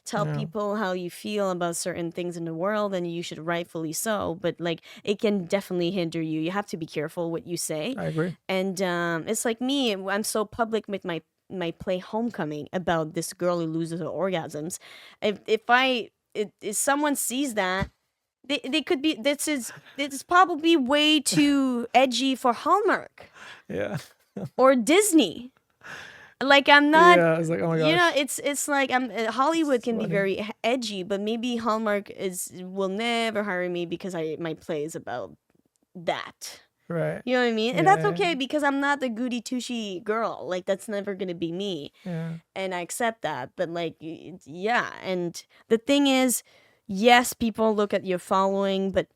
tell people how you feel about certain things in the world, and you should, rightfully so, but like it can definitely hinder you. You have to be careful what you say. I agree. And it's like me, I'm so public with my play Homecoming about this girl who loses her orgasms. If someone sees that, they could be, this is probably way too edgy for Hallmark. Or Disney. Like I'm not. Yeah, it's like, oh my gosh. You know, it's like Hollywood can be very edgy, but maybe Hallmark will never hire me because my play is about that. Right. You know what I mean? And that's okay because I'm not the goody two-shoe girl. Like that's never gonna be me. And I accept that. But like, and the thing is, yes, people look at your following, but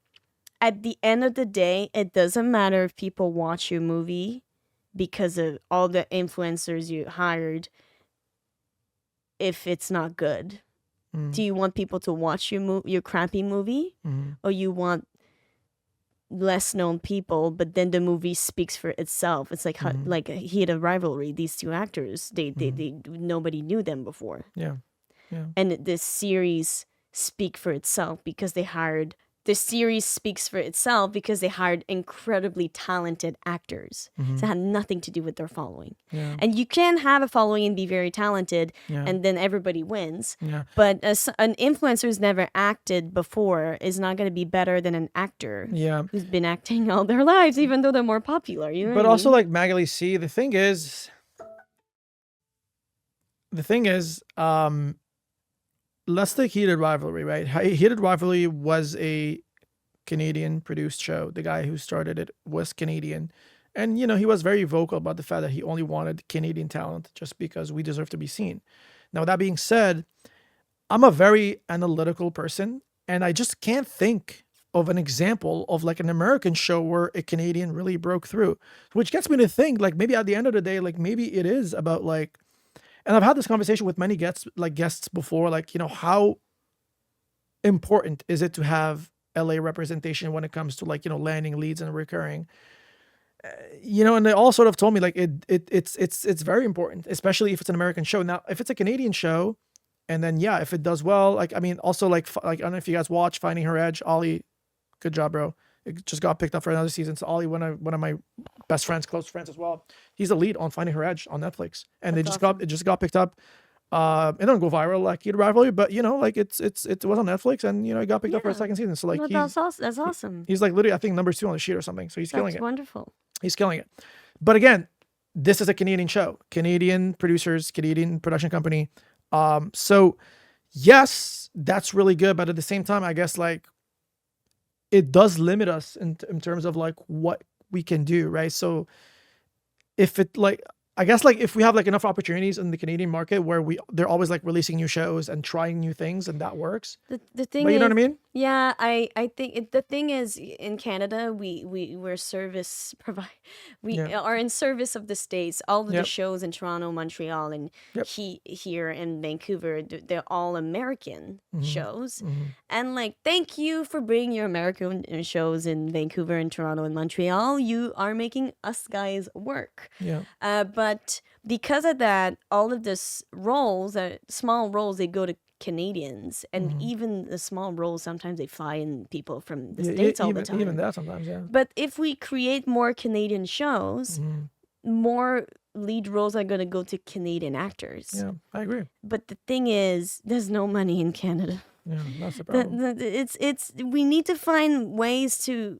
at the end of the day, it doesn't matter if people watch your movie because of all the influencers you hired if it's not good. Do you want people to watch your crappy movie? Or you want less known people, but then the movie speaks for itself? It's like like a heated rivalry. These two actors, they nobody knew them before. And this series speak for itself because they hired incredibly talented acters. So it had nothing to do with their following. And you can have a following and be very talented, and then everybody wins. But an influencer who's never acted before is not going to be better than an actor who's been acting all their lives, even though they're more popular. You know but what also, I mean? like Magalie C, the thing is, let's take Heated Rivalry, right? Heated Rivalry was a Canadian-produced show. The guy who started it was Canadian. And, you know, he was very vocal about the fact that he only wanted Canadian talent just because we deserve to be seen. Now, that being said, I'm a very analytical person, and I just can't think of an example of like an American show where a Canadian really broke through, which gets me to think like maybe at the end of the day, like maybe it is about like, and I've had this conversation with many guests before, like, you know, how important is it to have LA representation when it comes to like, landing leads and recurring. And they all sort of told me like it's very important, especially if it's an American show. Now, if it's a Canadian show, and then if it does well, like I mean, also like I don't know if you guys watch Finding Her Edge. Ollie, good job, bro. It just got picked up for another season. So Ollie, one of my best friends, close friends as well. He's the lead on Finding Her Edge on Netflix, and That's awesome. it just got picked up. It don't go viral like you'd rival, but like it was on Netflix, and it got picked up for a second season. So like No, that's awesome. he's like literally I think number 2 on the sheet or something. So he's killing That's it. wonderful. He's killing it. But again, this is a Canadian show, Canadian producers, Canadian production company. So yes, that's really good. But at the same time, I guess like it does limit us in terms of like what we can do, right? So if it like, I guess like if we have like enough opportunities in the Canadian market where they're always like releasing new shows and trying new things, and that works. The thing But you know what I mean? Yeah, I think the thing is in Canada we're service provide we are in service of the States. All of the Yep. shows in Toronto, Montreal, and Yep. here in Vancouver, they're all American shows. Mhm. And like, thank you for bringing your American shows in Vancouver and Toronto and Montreal. You are making us guys work. Yeah. But because of that, all of this roles, small roles, they go to Canadians, and even the small roles, sometimes they fly in people from the States all the time. Even that sometimes, yeah. But if we create more Canadian shows, more lead roles are going to go to Canadian actors. Yeah, I agree. But the thing is, there's no money in Canada. Yeah, that's the problem. We need to find ways to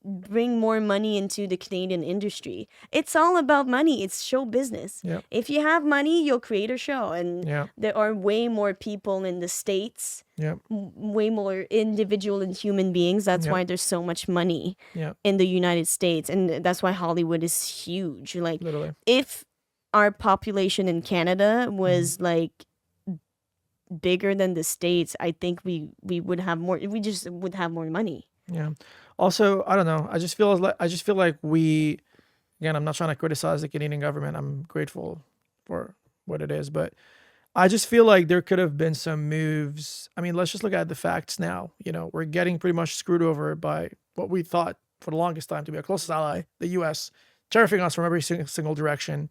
bring more money into the Canadian industry. It's all about money. It's show business. Yeah. If you have money, you'll create a show. And Yeah. there are way more people in the States, Yeah. way more individual and human beings. That's Yeah. why there's so much money Yeah. in the United States. And that's why Hollywood is huge. Like, Literally. if our population in Canada was like bigger than the States, I think we would have more. We just would have more money. Yeah. Also, I don't know. I just feel like we, again, I'm not trying to criticize the Canadian government. I'm grateful for what it is, but I just feel like there could have been some moves. I mean, let's just look at the facts now. We're getting pretty much screwed over by what we thought for the longest time to be our closest ally, the U.S., terrifying us from every single direction.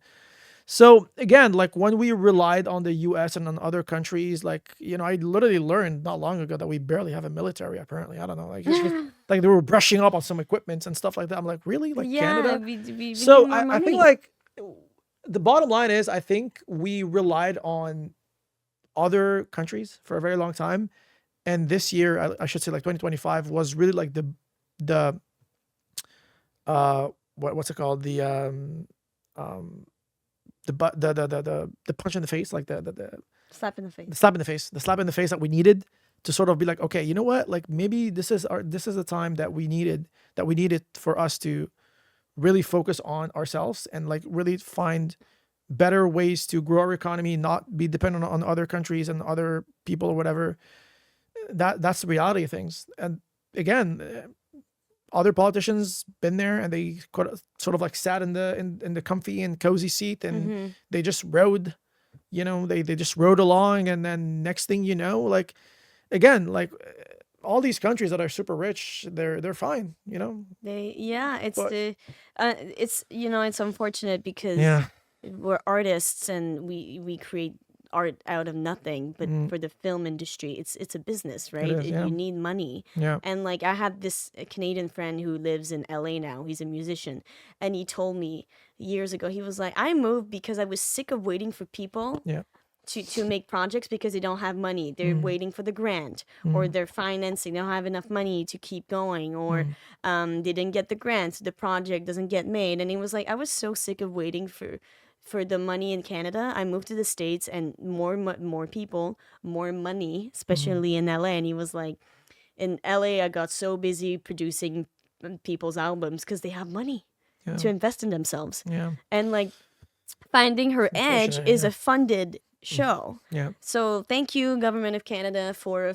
So again, like when we relied on the U.S. and on other countries, like, I literally learned not long ago that we barely have a military, apparently. I don't know, like, like they were brushing up on some equipment and stuff like that. I'm like, really? Like Canada? We So need more I think money. like the bottom line is I think we relied on other countries for a very long time. And this year, I should say like 2025 was really like the what's it called? The punch in the face, like the Slap in the face. slap in the face that we needed to sort of be like, okay, you know what? Like maybe this is the time that we needed for us to really focus on ourselves and like really find better ways to grow our economy, not be dependent on other countries and other people or whatever. That's the reality of things. And again, other politicians been there and they sort of like sat in the comfy and cozy seat and they just rode, they just rode along. And then next thing you know, like, again, like all these countries that are super rich, they're fine, It's unfortunate because Yeah. we're artists and we create art out of nothing, but for the film industry, it's a business, right? is, yeah. You need money. Yeah. And like, I have this Canadian friend who lives in LA now. He's a musician, and he told me years ago, he was like, I moved because I was sick of waiting for people Yeah. to make projects because they don't have money. They're waiting for the grant, or they're financing. They don't have enough money to keep going, or they didn't get the grant, so the project doesn't get made. And he was like, I was so sick of waiting for the money in Canada. I moved to the States, and more people, more money, especially in LA. And he was like, in LA, I got so busy producing people's albums because they have money to invest in themselves. Yeah. And like, Finding Her Edge Unfortunate, is yeah. a funded show. Yeah. So thank you, Government of Canada, for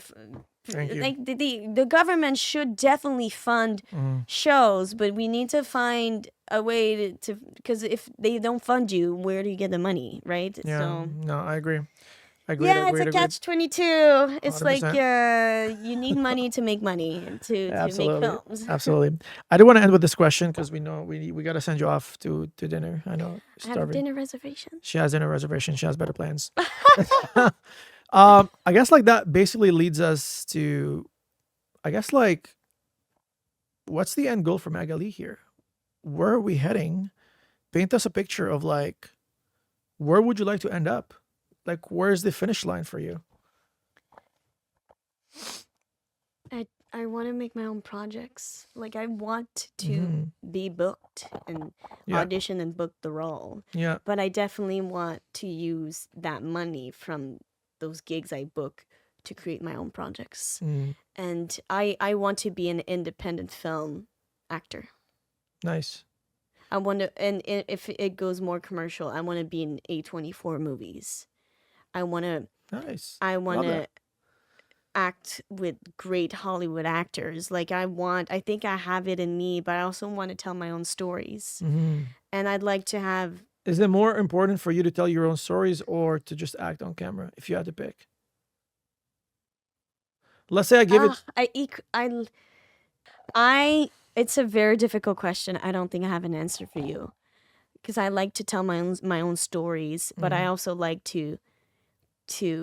Thank you. like the government should definitely fund shows, but we need to find a way to because if they don't fund you, where do you get the money, right? Yeah. So No, I agree. Agreed. Yeah, it's Agreed. a Agreed. catch-22. It's like 100%. you need money to make money to make Absolutely. films. Absolutely. I do want to end with this question because we know we got to send you off to dinner. I know. I have dinner reservations. She has dinner reservation. She has better plans. I guess like that basically leads us to, I guess like, what's the end goal for Magalie here? Where are we heading? Paint us a picture of like, where would you like to end up? Like, where's the finish line for you? I want to make my own projects. Like I want to be booked and audition and book the role. Yeah. But I definitely want to use that money from those gigs I book to create my own projects. And I want to be an independent film actor. Nice. I want to, and if it goes more commercial, I want to be in A24 movies. I want to. Nice. I want Love to that. act with great Hollywood actors. Like I think I have it in me, but I also want to tell my own stories. And I'd like to have. Is it more important for you to tell your own stories or to just act on camera if you had to pick? Let's say I give it. It's a very difficult question. I don't think I have an answer for you, because I like to tell my own stories, but I also like to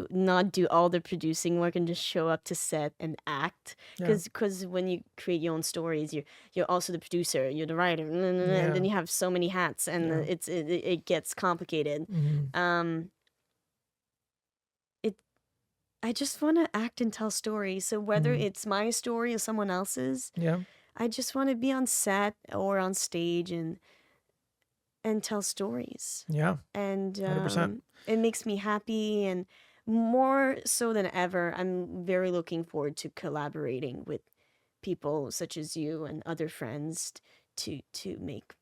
not do all the producing work and just show up to set and act. Because when you create your own stories, you're also the producer, you're the writer, and then you have so many hats, and it gets complicated. I just want to act and tell stories. So whether it's my story or someone else's, I just want to be on set or on stage and tell stories. Yeah. And 100%. it makes me happy, and more so than ever, I'm very looking forward to collaborating with people such as you and other friends to make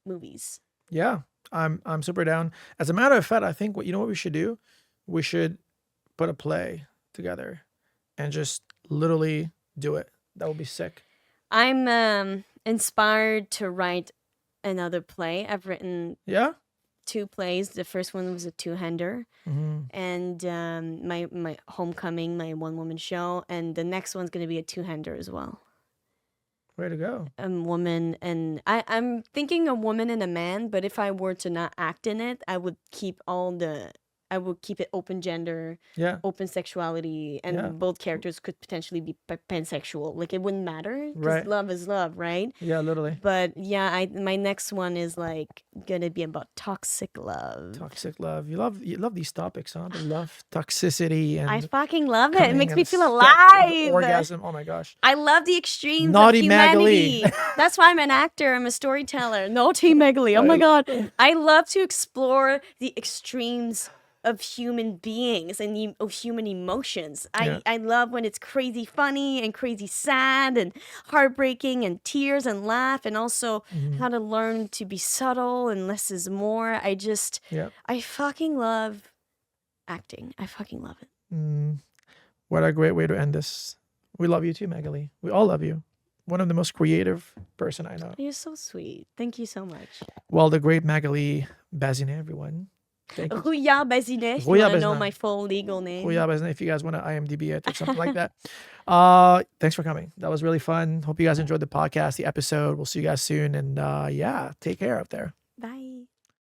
movies. Yeah, I'm super down. As a matter of fact, I think what we should do? We should put a play together and just literally do it. That would be sick. I'm inspired to write another play. I've written 2 plays. The first one was a 2-hander, and my Homecoming, my one-woman show, and the next one's going to be a 2-hander as well. Way to go. A woman, and I'm thinking a woman and a man, but if I were to not act in it, I would keep it open gender, open sexuality, and both characters could potentially be pansexual. Like it wouldn't matter, because love is love, right? Yeah, literally. But yeah, my next one is like gonna be about toxic love. Toxic love. You love these topics, huh? The love, toxicity, and I fucking love it. It makes me feel sex, alive. orgasm. Oh my gosh. I love the extremes Naughty of humanity. Magalie. That's why I'm an actor. I'm a storyteller. Naughty Magalie. Oh my god. I love to explore the extremes of human beings and of human emotions. I love when it's crazy funny and crazy sad and heartbreaking and tears and laugh, and also how to learn to be subtle and less is more. I fucking love acting. I fucking love it. What a great way to end this. We love you too, Magalie. We all love you. One of the most creative person I know. You're so sweet. Thank you so much. Well, the great Magalie Bazinet, everyone. Thank you. Magalie Bazinet, if you want to know my full legal name. Magalie Bazinet, if you guys want to IMDb it or something like that. Thanks for coming. That was really fun. Hope you guys enjoyed the podcast, the episode. We'll see you guys soon. And take care out there.